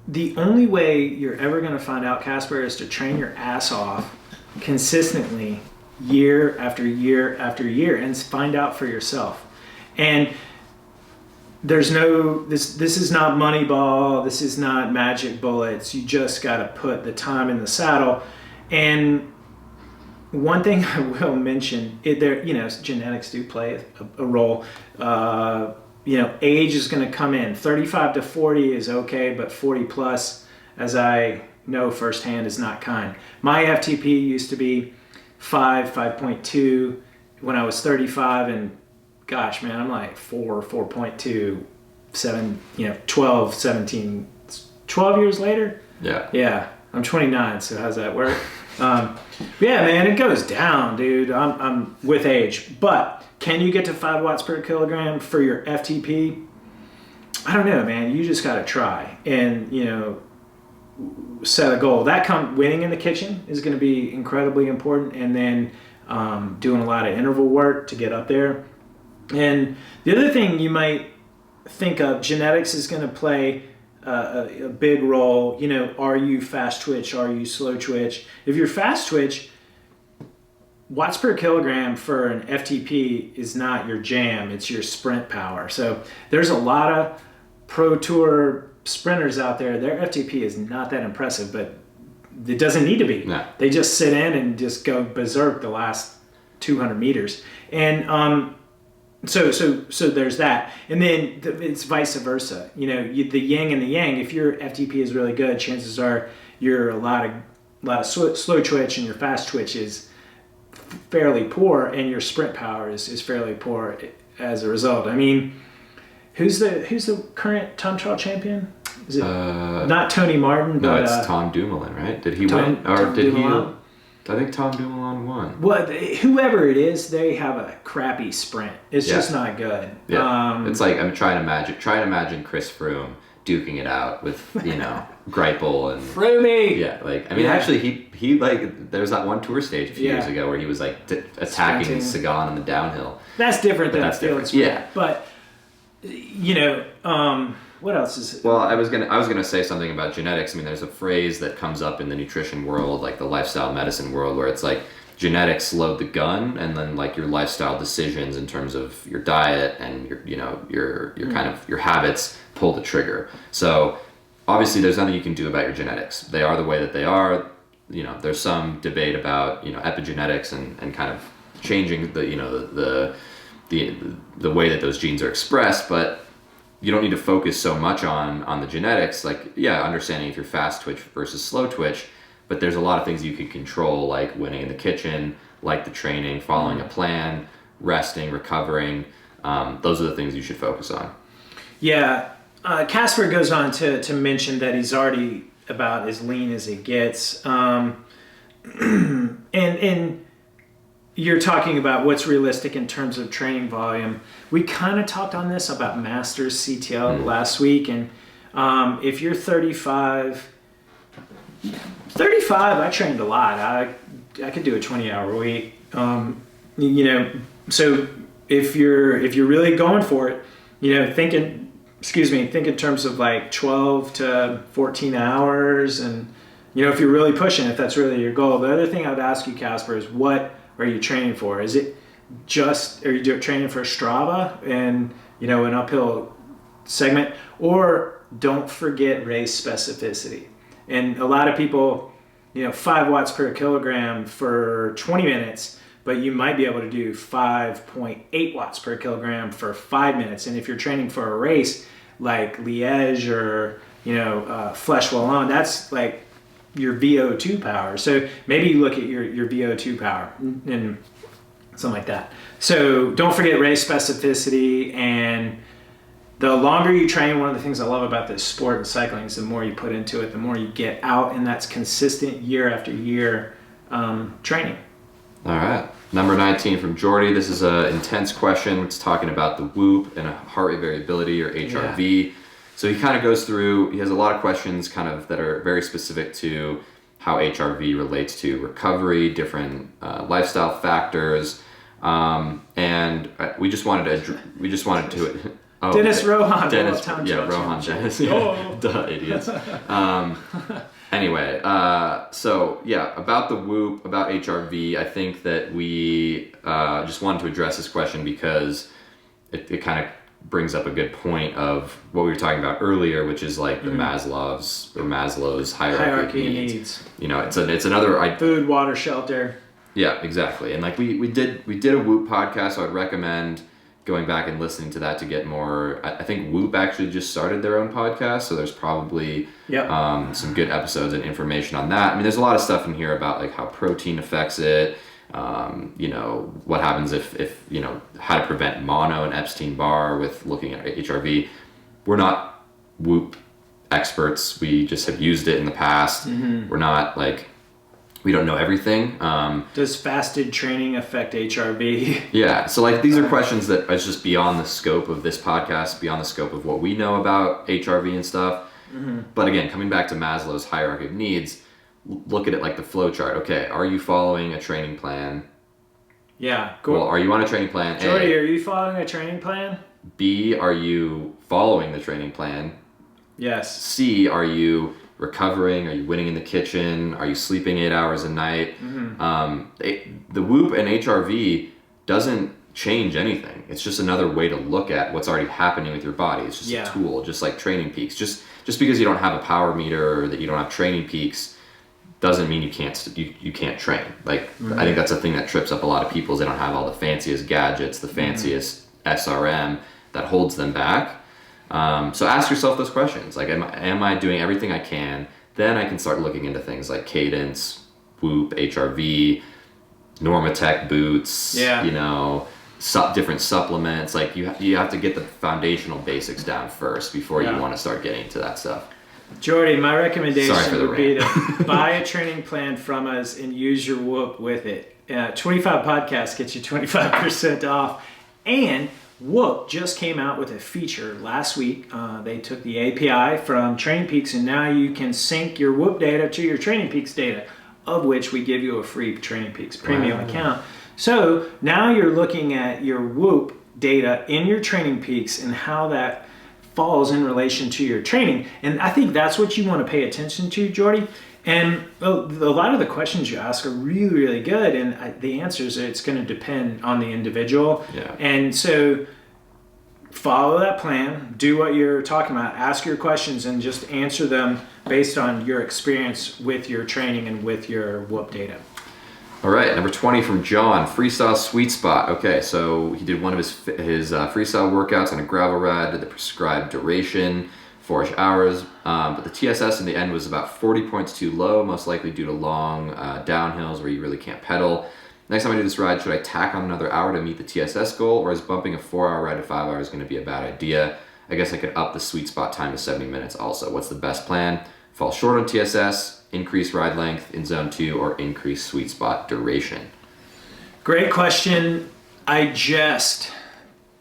the only way you're ever going to find out, Casper, is to train your ass off consistently year after year after year and find out for yourself. And there's no, this is not Moneyball, this is not magic bullets. You just got to put the time in the saddle. And one thing I will mention, you know, genetics do play a role. You know, age is going to come in. 35 to 40 is okay, but 40 plus, as I know firsthand, is not kind. My FTP used to be 5.2 when I was 35, and gosh, man, I'm like 4.2, 7, you know, 12, 17, 12 years later. Yeah, I'm 29, so how's that work? Yeah, man, it goes down, dude. I'm with age, but can you get to 5 watts per kilogram for your FTP? I don't know, man. You just got to try and, you know, set a goal. Winning in the kitchen is going to be incredibly important, and then doing a lot of interval work to get up there. And the other thing you might think of, genetics is going to play a big role. You know, are you fast twitch? Are you slow twitch? If you're fast twitch, watts per kilogram for an FTP is not your jam, it's your sprint power. So there's a lot of pro tour sprinters out there, their FTP is not that impressive, but it doesn't need to be. No. They just sit in and just go berserk the last 200 meters. And so there's that. And then it's vice versa. You know, the yin and the yang, if your FTP is really good, chances are you're a lot of slow twitch and your fast twitch is fairly poor, and your sprint power is fairly poor as a result. I mean, who's the current time trial champion? Is it not Tony Martin? No, but it's Tom Dumoulin, right? Did he win, or did Dumoulin? I think Tom Dumoulin won. Well, whoever it is, they have a crappy sprint. It's just not good. Yeah, it's like I'm trying to imagine Chris Froome duking it out with, you know, Greipel and Froomey. Yeah, like I mean, actually, he like there was that one tour stage a few years ago where he was like attacking Sagan in the downhill. That's different than field sprint. Yeah, but you know, what else is it? Well, I was gonna say something about genetics. I mean, there's a phrase that comes up in the nutrition world, like the lifestyle medicine world, where it's like genetics load the gun, and then like your lifestyle decisions in terms of your diet and your kind of your habits pull the trigger. So obviously there's nothing you can do about your genetics. They are the way that they are. You know, there's some debate about, you know, epigenetics and kind of changing the, you know, the way that those genes are expressed, but you don't need to focus so much on the genetics. Like, yeah, understanding if you're fast twitch versus slow twitch, but there's a lot of things you can control, like winning in the kitchen, like the training, following a plan, resting, recovering. Those are the things you should focus on. Yeah. Casper goes on to mention that he's already about as lean as it gets. And you're talking about what's realistic in terms of training volume. We kind of talked on this about Masters CTL last week. And if you're 35, I trained a lot. I could do a 20-hour week. You know, so if you're really going for it, you know, think in terms of like 12 to 14 hours. And, you know, if you're really pushing, if that's really your goal. The other thing I would ask you, Casper, is what are you training for? Is it are you training for Strava and, you know, an uphill segment? Or don't forget race specificity. And a lot of people, you know, 5 watts per kilogram for 20 minutes, but you might be able to do 5.8 watts per kilogram for 5 minutes. And if you're training for a race like Liège or, you know, Flèche Wallonne, that's like your VO2 power. So maybe you look at your VO2 power and something like that. So don't forget race specificity, and the longer you train, one of the things I love about this sport and cycling is the more you put into it, the more you get out, and that's consistent year after year training. All right. Number 19 from Jordy. This is an intense question. It's talking about the whoop and heart rate variability, or HRV. Yeah. So he kind of goes through, he has a lot of questions kind of that are very specific to how HRV relates to recovery, different lifestyle factors. And we just wanted to oh, Dennis Rohan. Dennis, Rohan, Dennis. Yeah. Duh, idiots. Anyway, so yeah, about the whoop, about HRV, I think that we just wanted to address this question because it kind of brings up a good point of what we were talking about earlier, which is like the Maslow's hierarchy of needs. You know, it's another food, water, shelter. Yeah, exactly. And like we did a Whoop podcast, so I'd recommend going back and listening to that to get more. I think Whoop actually just started their own podcast, so there's probably some good episodes and information on that. I mean, there's a lot of stuff in here about like how protein affects it, you know, what happens if you know, how to prevent mono and Epstein-Barr with looking at HRV. We're not Whoop experts. We just have used it in the past. Mm-hmm. We're not like, we don't know everything. Does fasted training affect HRV? Yeah, so like these are questions that is just beyond the scope of this podcast, beyond the scope of what we know about HRV and stuff. Mm-hmm. But again, coming back to Maslow's hierarchy of needs, look at it like the flow chart. Okay, are you following a training plan? Yeah. Well, are you on a training plan? Jordy, are you following a training plan? B, are you following the training plan? Yes. C, are you recovering? Are you winning in the kitchen? Are you sleeping 8 hours a night? Mm-hmm. The Whoop and HRV doesn't change anything. It's just another way to look at what's already happening with your body. It's just a tool, just like TrainingPeaks. Just because you don't have a power meter or that you don't have TrainingPeaks doesn't mean you can't train. Like, I think that's a thing that trips up a lot of people, is they don't have all the fanciest gadgets, the fanciest SRM that holds them back. So ask yourself those questions. Like, am I doing everything I can? Then I can start looking into things like cadence, Whoop, HRV, Normatec boots, you know, different supplements. Like you have to get the foundational basics down first before you want to start getting into that stuff. Jordy, my recommendation would be to buy a training plan from us and use your Whoop with it. 25 Podcasts gets you 25% off. And Whoop just came out with a feature last week. They took the API from TrainingPeaks, and now you can sync your Whoop data to your TrainingPeaks data, of which we give you a free TrainingPeaks premium account. So now you're looking at your Whoop data in your TrainingPeaks and how that falls in relation to your training. And I think that's what you want to pay attention to, Jordy. And a lot of the questions you ask are really, really good. And the answers, it's going to depend on the individual. Yeah. And so follow that plan, do what you're talking about, ask your questions, and just answer them based on your experience with your training and with your Whoop data. All right, number 20 from John, freestyle sweet spot. Okay, so he did one of his freestyle workouts on a gravel ride, did the prescribed duration, 4-ish hours, but the TSS in the end was about 40 points too low, most likely due to long downhills where you really can't pedal. Next time I do this ride, should I tack on another hour to meet the TSS goal, or is bumping a 4-hour ride to 5 hours going to be a bad idea? I guess I could up the sweet spot time to 70 minutes also. What's the best plan? Fall short on TSS, increase ride length in zone 2, or increase sweet spot duration? Great question. I just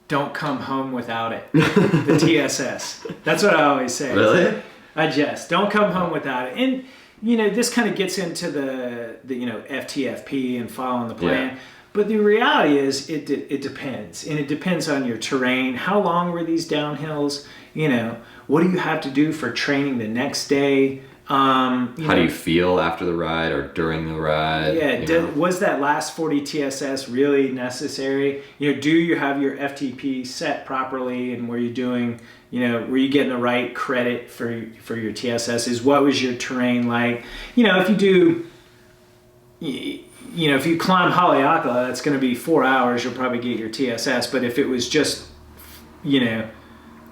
don't come home without it. The TSS. That's what I always say. Really? I just don't come home without it. And you know, this kind of gets into the you know, FTFP and following the plan. Yeah. But the reality is it depends. And it depends on your terrain. How long were these downhills? You know, what do you have to do for training the next day? How do you feel after the ride or during the ride? Yeah, was that last 40 TSS really necessary? You know, do you have your FTP set properly, and were you doing, you know, were you getting the right credit for your TSSs? What was your terrain like? You know, if you do, you know, if you climb Haleakala, that's going to be 4 hours. You'll probably get your TSS. But if it was just, you know,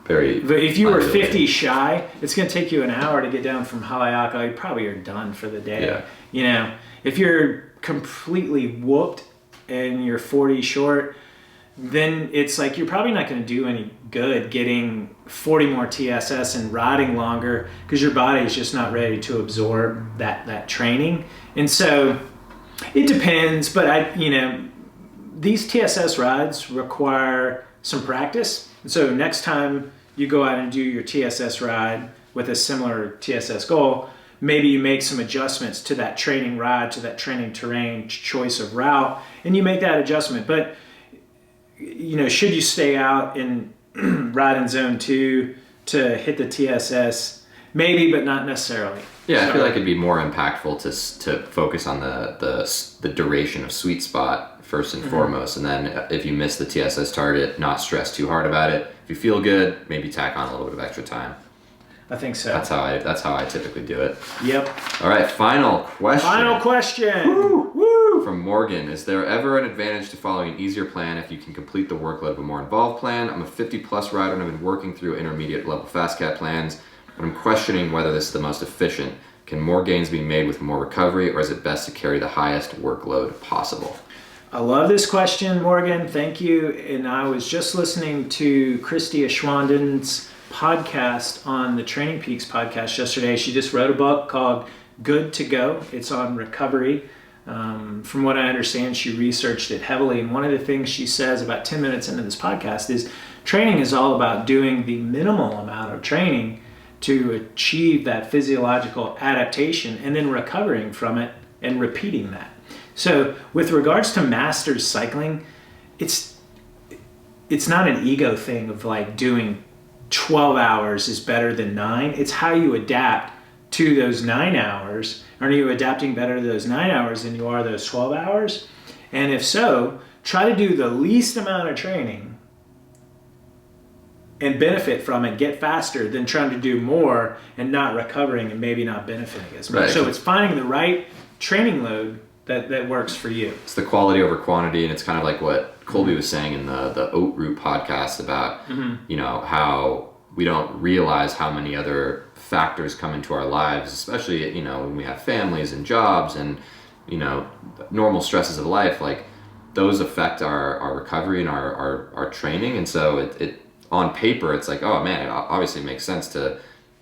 if you were 50 shy, it's going to take you an hour to get down from Haleakala. You probably are done for the day. Yeah. You know, if you're completely whooped and you're 40 short, then it's like you're probably not going to do any good getting 40 more TSS and riding longer because your body is just not ready to absorb that training. And so it depends, but these TSS rides require some practice. And so next time you go out and do your TSS ride with a similar TSS goal, maybe you make some adjustments to that training ride, to that training terrain, choice of route, and you make that adjustment. But should you stay out and ride in zone 2 to hit the TSS? Maybe, but not necessarily. Yeah, I feel like it'd be more impactful to focus on the duration of sweet spot first and foremost, and then if you miss the TSS target, not stress too hard about it. If you feel good, maybe tack on a little bit of extra time. I think so. That's how I typically do it. Yep. All right, final question. Woo, woo. From Morgan, is there ever an advantage to following an easier plan if you can complete the workload of a more involved plan? I'm a 50-plus rider and I've been working through intermediate level FasCat plans, but I'm questioning whether this is the most efficient. Can more gains be made with more recovery, or is it best to carry the highest workload possible? I love this question, Morgan. Thank you. And I was just listening to Christy Ashwandan's podcast on the TrainingPeaks podcast yesterday. She just wrote a book called Good to Go. It's on recovery. From what I understand, she researched it heavily. And one of the things she says about 10 minutes into this podcast is training is all about doing the minimal amount of training to achieve that physiological adaptation and then recovering from it and repeating that. So with regards to masters cycling, it's not an ego thing of like doing 12 hours is better than 9. It's how you adapt to those 9 hours. Are you adapting better to those 9 hours than you are those 12 hours? And if so, try to do the least amount of training and benefit from it, get faster than trying to do more and not recovering and maybe not benefiting as much. Right. So it's finding the right training load that works for you. It's the quality over quantity, and it's kind of like what Colby was saying in the Oat Root podcast about, how we don't realize how many other factors come into our lives, especially, when we have families and jobs and, normal stresses of life, like those affect our recovery and our training. And so it on paper, it's like, oh man, it obviously makes sense to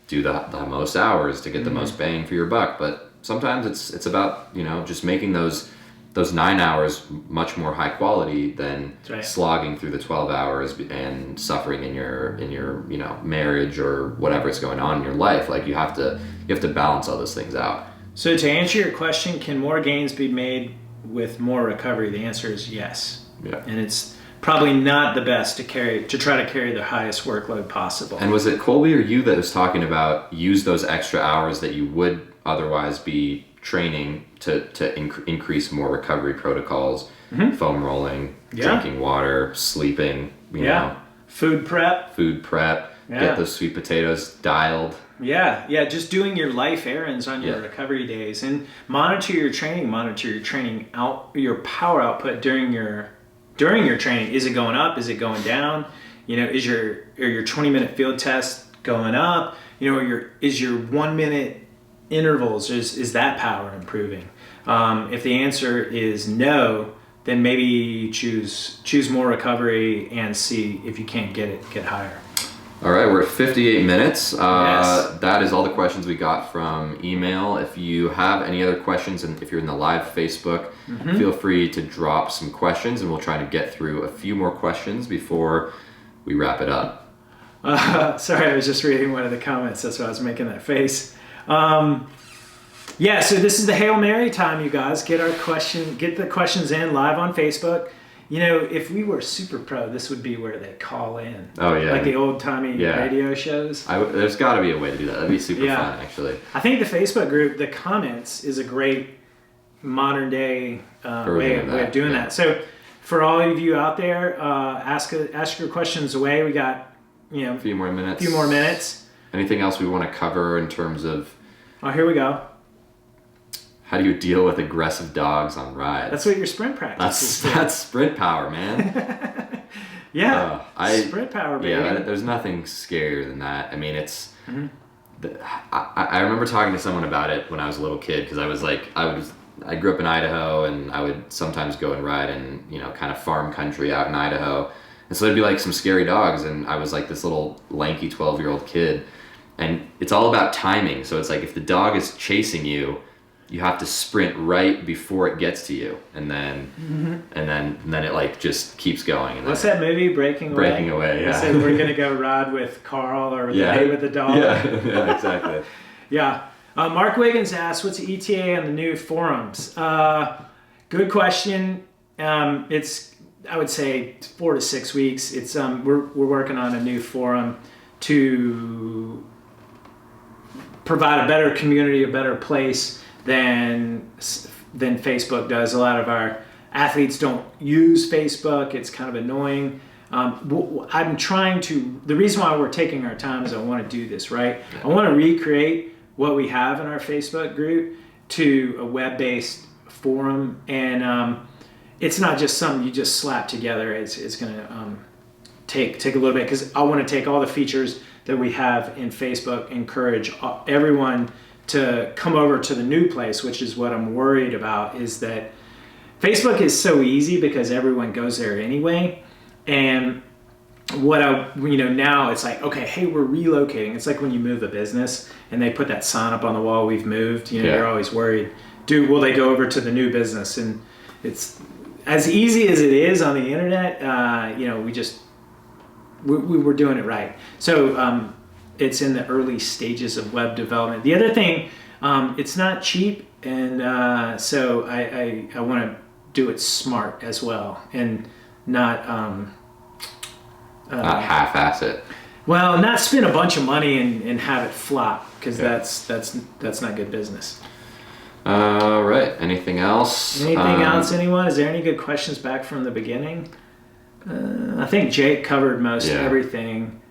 do the most hours to get the most bang for your buck. But sometimes it's about, just making those 9 hours much more high quality than slogging through the 12 hours and suffering in your marriage or whatever is going on in your life. Like you have to balance all those things out. So to answer your question, can more gains be made with more recovery? The answer is yes. Yeah. And it's probably not the best to try to carry the highest workload possible. And was it Colby or you that was talking about use those extra hours that you would otherwise be training to increase more recovery protocols, foam rolling, drinking water, sleeping, you know, food prep, get those sweet potatoes dialed. Just doing your life errands on your recovery days, and monitor your training out, your power output during your training. Is it going up? Is it going down? Is your 20-minute field test going up? Is your 1 minute intervals, is that power improving? If the answer is no, then maybe choose more recovery and see if you can't get higher. All right, we're at 58 minutes. Yes. That is all the questions we got from email. If you have any other questions, and if you're in the live Facebook, feel free to drop some questions, and we'll try to get through a few more questions before we wrap it up. Sorry, I was just reading one of the comments. That's why I was making that face. So this is the Hail Mary time, you guys. Get the questions in live on Facebook. If we were super pro, this would be where they call in. Oh yeah, like the old timey radio shows. There's got to be a way to do that. That'd be super fun, actually. I think the Facebook group, the comments, is a great modern day way of doing that. So for all of you out there, ask your questions away. We got a few more minutes. Anything else we want to cover in terms of? Oh, here we go. How do you deal with aggressive dogs on rides? That's what your sprint practice is. That's sprint power, man. Sprint power, baby. Yeah, there's nothing scarier than that. I mean, it's. I remember talking to someone about it when I was a little kid, because I was I grew up in Idaho, and I would sometimes go and ride in, kind of farm country out in Idaho. And so there'd be like some scary dogs, and I was like this little lanky 12-year-old kid. And it's all about timing. So it's like if the dog is chasing you, you have to sprint right before it gets to you, and then it like just keeps going. And what's that movie, Breaking Away? Breaking Away, yeah. So we're gonna go ride with Carl or with the dog. Yeah, exactly. Yeah. Mark Wiggins asks, what's the ETA on the new forums? Good question. It's, I would say, 4 to 6 weeks. It's we're working on a new forum to provide a better community, a better place than Facebook does. A lot of our athletes don't use Facebook. It's kind of annoying. I'm trying to, the reason why we're taking our time is I want to do this, right? I want to recreate what we have in our Facebook group to a web-based forum, and it's not just something you just slap together. It's going to take a little bit, because I want to take all the features that we have in Facebook, encourage everyone to come over to the new place, which is what I'm worried about, is that Facebook is so easy because everyone goes there anyway. And now it's like, okay, hey, we're relocating. It's like when you move a business and they put that sign up on the wall, we've moved, you're always worried, will they go over to the new business? And it's as easy as it is on the internet. We're doing it right. So it's in the early stages of web development. The other thing, it's not cheap, and so I want to do it smart as well, and not half-ass it. Well, not spend a bunch of money and have it flop, because that's not good business. All right. Anything else? Anyone? Is there any good questions back from the beginning? I think Jake covered most everything.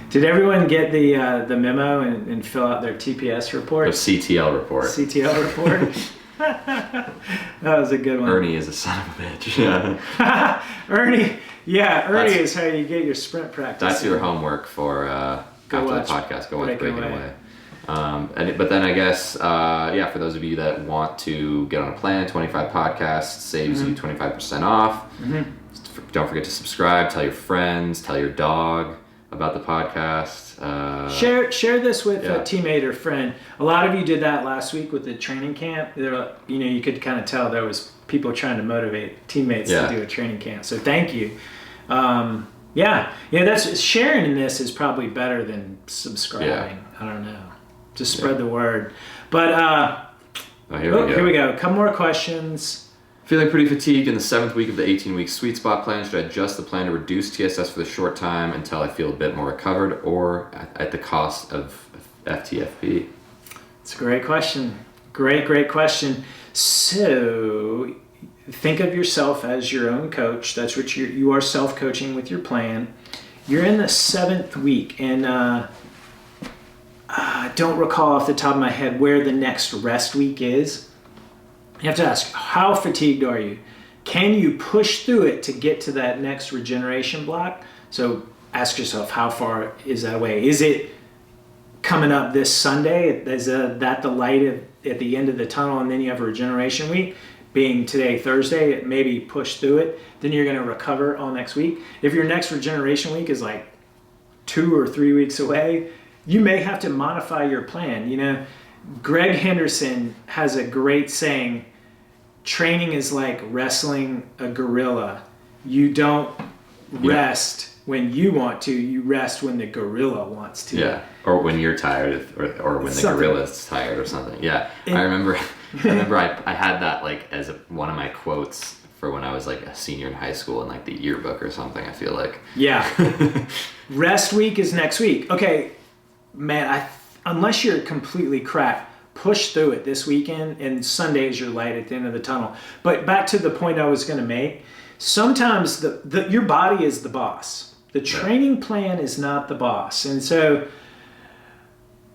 Did everyone get the memo and fill out their TPS report? The CTL report. CTL report. That was a good one. Ernie is a son of a bitch. Ernie is how you get your sprint practice. That's your homework for after the podcast. Go watch Breaking Away. But then I guess, for those of you that want to get on a plan, 25 podcasts saves you 25% off. Mm-hmm. Don't forget to subscribe, tell your friends, tell your dog about the podcast. Share this with a teammate or friend. A lot of you did that last week with the training camp. You could kind of tell there was people trying to motivate teammates to do a training camp. So thank you. That's sharing in this is probably better than subscribing. Yeah. I don't know. Just spread the word. But here we go. A couple more questions. Feeling pretty fatigued in the 7th week of the 18-week sweet spot plan. Should I adjust the plan to reduce TSS for the short time until I feel a bit more recovered, or at the cost of FTFP? It's a great question. Great question. So think of yourself as your own coach. That's what you are, self-coaching with your plan. You're in the 7th week, and I don't recall off the top of my head where the next rest week is. You have to ask, how fatigued are you? Can you push through it to get to that next regeneration block? So ask yourself, how far is that away? Is it coming up this Sunday? Is that the light at the end of the tunnel, and then you have a regeneration week? Being today, Thursday, maybe push through it. Then you're going to recover all next week. If your next regeneration week is like 2 or 3 weeks away, you may have to modify your plan. Greg Henderson has a great saying, training is like wrestling a gorilla. You don't rest when you want to, you rest when the gorilla wants to. Yeah, or when you're tired, or when the gorilla's tired or something. Yeah, I remember I had that like as one of my quotes for when I was like a senior in high school in like the yearbook or something, I feel like. Yeah. Rest week is next week. Okay, man, unless you're completely crap, push through it this weekend, and Sunday is your light at the end of the tunnel. But back to the point I was going to make, sometimes your body is the boss. The training plan is not the boss. And so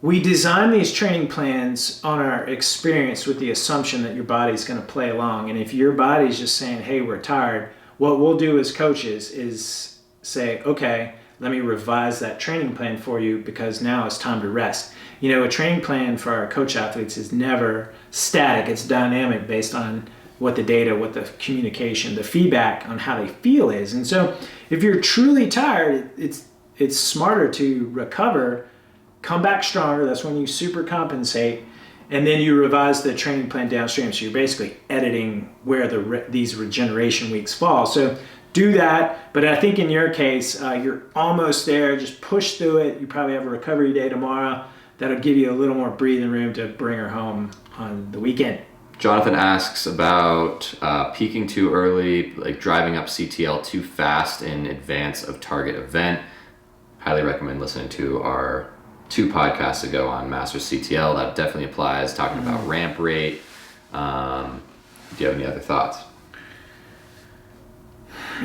we design these training plans on our experience with the assumption that your body's going to play along. And if your body's just saying, hey, we're tired, what we'll do as coaches is say, okay, let me revise that training plan for you because now it's time to rest. You know, a training plan for our coach athletes is never static. It's dynamic based on what the data, what the communication, the feedback on how they feel is. And so if you're truly tired, it's smarter to recover, come back stronger. That's when you super compensate. And then you revise the training plan downstream. So you're basically editing where these regeneration weeks fall. So do that. But I think in your case, you're almost there. Just push through it. You probably have a recovery day tomorrow. That'll give you a little more breathing room to bring her home on the weekend. Jonathan asks about peaking too early, like driving up CTL too fast in advance of target event. Highly recommend listening to our 2 podcasts ago on Master CTL. That definitely applies, talking about ramp rate. Do you have any other thoughts?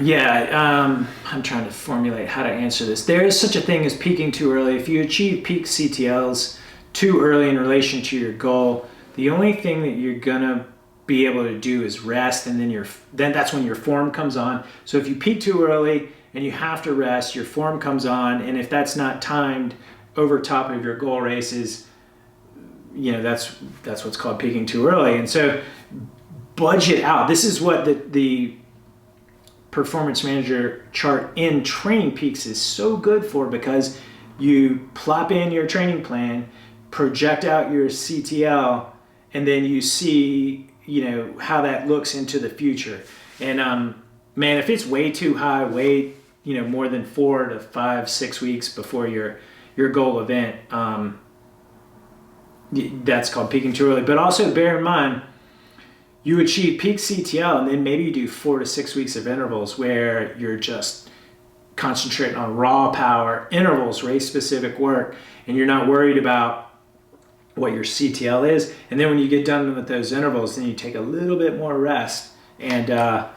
Yeah, I'm trying to formulate how to answer this. There is such a thing as peaking too early. If you achieve peak CTLs too early in relation to your goal, the only thing that you're gonna be able to do is rest, and then that's when your form comes on. So if you peak too early and you have to rest, your form comes on, and if that's not timed over top of your goal races, you know, that's what's called peaking too early. And so budget out. This is what the performance manager chart in TrainingPeaks is so good for, because you plop in your training plan, project out your CTL, and then you see, you know, how that looks into the future. And man, if it's way too high, you know, more than 4 to 5, 6 weeks before your goal event, that's called peaking too early. But also bear in mind, you achieve peak CTL, and then maybe you do 4 to 6 weeks of intervals where you're just concentrating on raw power intervals, race specific work, and you're not worried about what your CTL is. And then when you get done with those intervals, then you take a little bit more rest, and then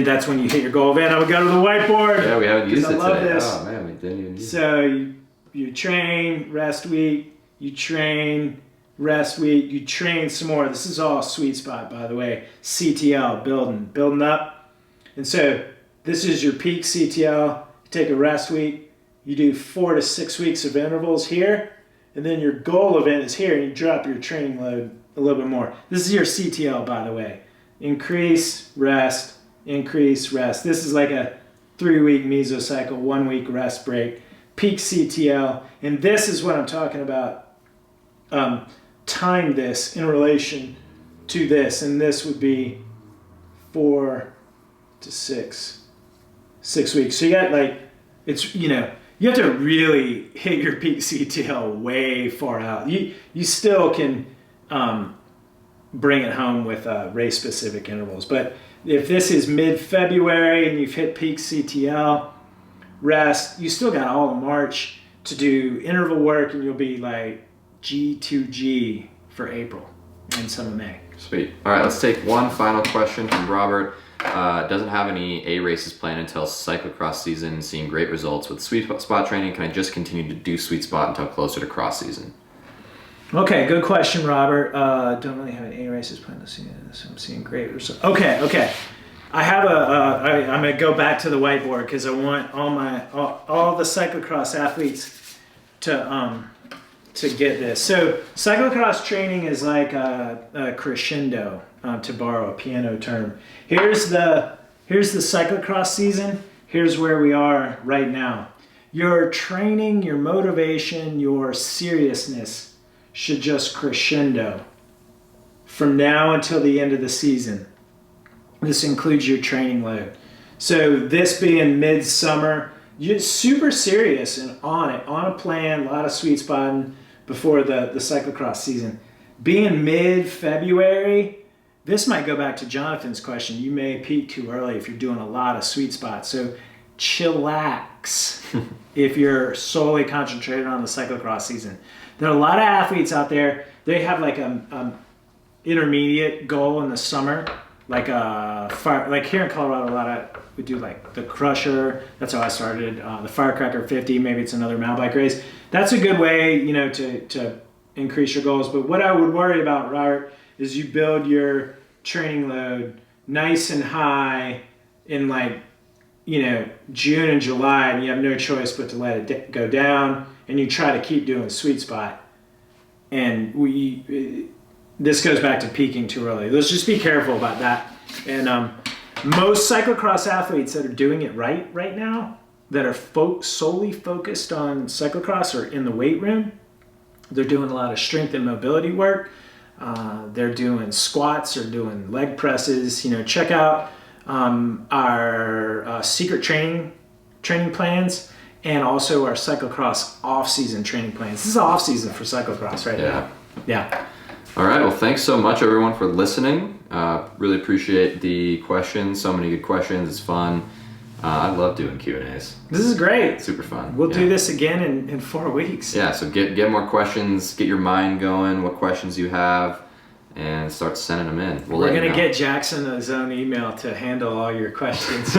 that's when you hit your goal event. I would go to the whiteboard. Yeah, we haven't used it today. This. Oh man, we didn't even use it. So you train, rest week, you train, rest week, you train some more. This is all sweet spot, by the way. CTL, building up. And so this is your peak CTL. You take a rest week, you do 4 to 6 weeks of intervals here, and then your goal event is here, and you drop your training load a little bit more. This is your CTL, by the way. Increase, rest, increase, rest. This is like a 3-week mesocycle, 1 week rest break, peak CTL. And this is what I'm talking about. Time this in relation to this, and this would be 4 to 6 weeks. So you got like, it's, you know, you have to really hit your peak CTL way far out. You still can bring it home with race specific intervals, but if this is mid-February and you've hit peak CTL, rest, you still got all of March to do interval work, and you'll be like G2G for April and some of May. Sweet. All right, let's take one final question from Robert. Doesn't have any A races planned until cyclocross season, seeing great results with sweet spot training. Can I just continue to do sweet spot until closer to cross season? Okay, good question, Robert. Don't really have any A races planned this season, so I'm seeing great results. Okay. I have I'm going to go back to the whiteboard because I want all the cyclocross athletes to get this. So cyclocross training is like a crescendo, to borrow a piano term. Here's the cyclocross season. Here's where we are right now. Your training, your motivation, your seriousness should just crescendo from now until the end of the season. This includes your training load. So this being midsummer, you're super serious and on it, on a plan, a lot of sweet spotting before the cyclocross season. Being mid-February, this might go back to Jonathan's question. You may peak too early if you're doing a lot of sweet spots. So chillax if you're solely concentrated on the cyclocross season. There are a lot of athletes out there, they have like a intermediate goal in the summer, like here in Colorado, we do like the Crusher. That's how I started. The Firecracker 50, maybe it's another mountain bike race. That's a good way, you know, to increase your goals. But what I would worry about, Robert, is you build your training load nice and high in like June and July, and you have no choice but to let it go down, and you try to keep doing sweet spot. And this goes back to peaking too early. Let's just be careful about that. And most cyclocross athletes that are doing it right now, that are solely focused on cyclocross or in the weight room, they're doing a lot of strength and mobility work. They're doing squats or doing leg presses. Check out our secret training plans, and also our cyclocross off-season training plans. This is off-season for cyclocross right now. Yeah. All right. Well, thanks so much, everyone, for listening. Really appreciate the questions. So many good questions. It's fun. I love doing Q&As. This is great. Super fun. We'll do this again in 4 weeks. Yeah. So get more questions. Get your mind going. What questions you have, and start sending them in. We're going to get Jackson his own email to handle all your questions.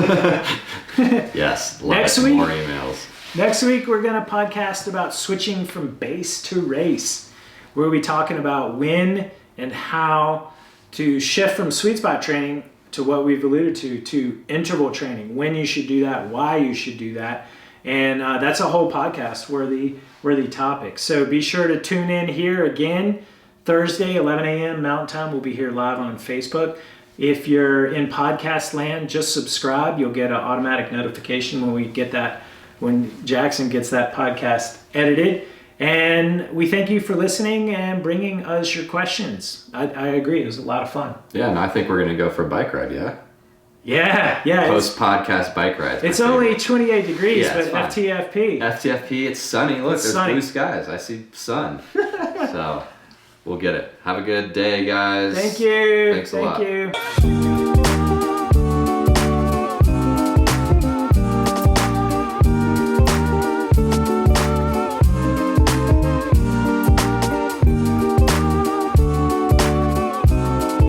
Yes. Next week, more emails. Next week, we're going to podcast about switching from base to race. We'll be talking about when and how to shift from sweet spot training to what we've alluded to interval training, when you should do that, why you should do that. And that's a whole podcast worthy topic. So be sure to tune in here again. Thursday, 11 a.m. Mountain Time. We'll be here live on Facebook. If you're in podcast land, just subscribe. You'll get an automatic notification when Jackson gets that podcast edited. And we thank you for listening and bringing us your questions. I agree. It was a lot of fun. Yeah, and I think we're going to go for a bike ride, yeah? Yeah. Post-podcast bike rides. It's only 28 degrees, yeah, but FTFP. FTFP, it's sunny. Look, there's sunny. Blue skies. I see sun. So we'll get it. Have a good day, guys. Thank you. Thanks a lot. Thank you.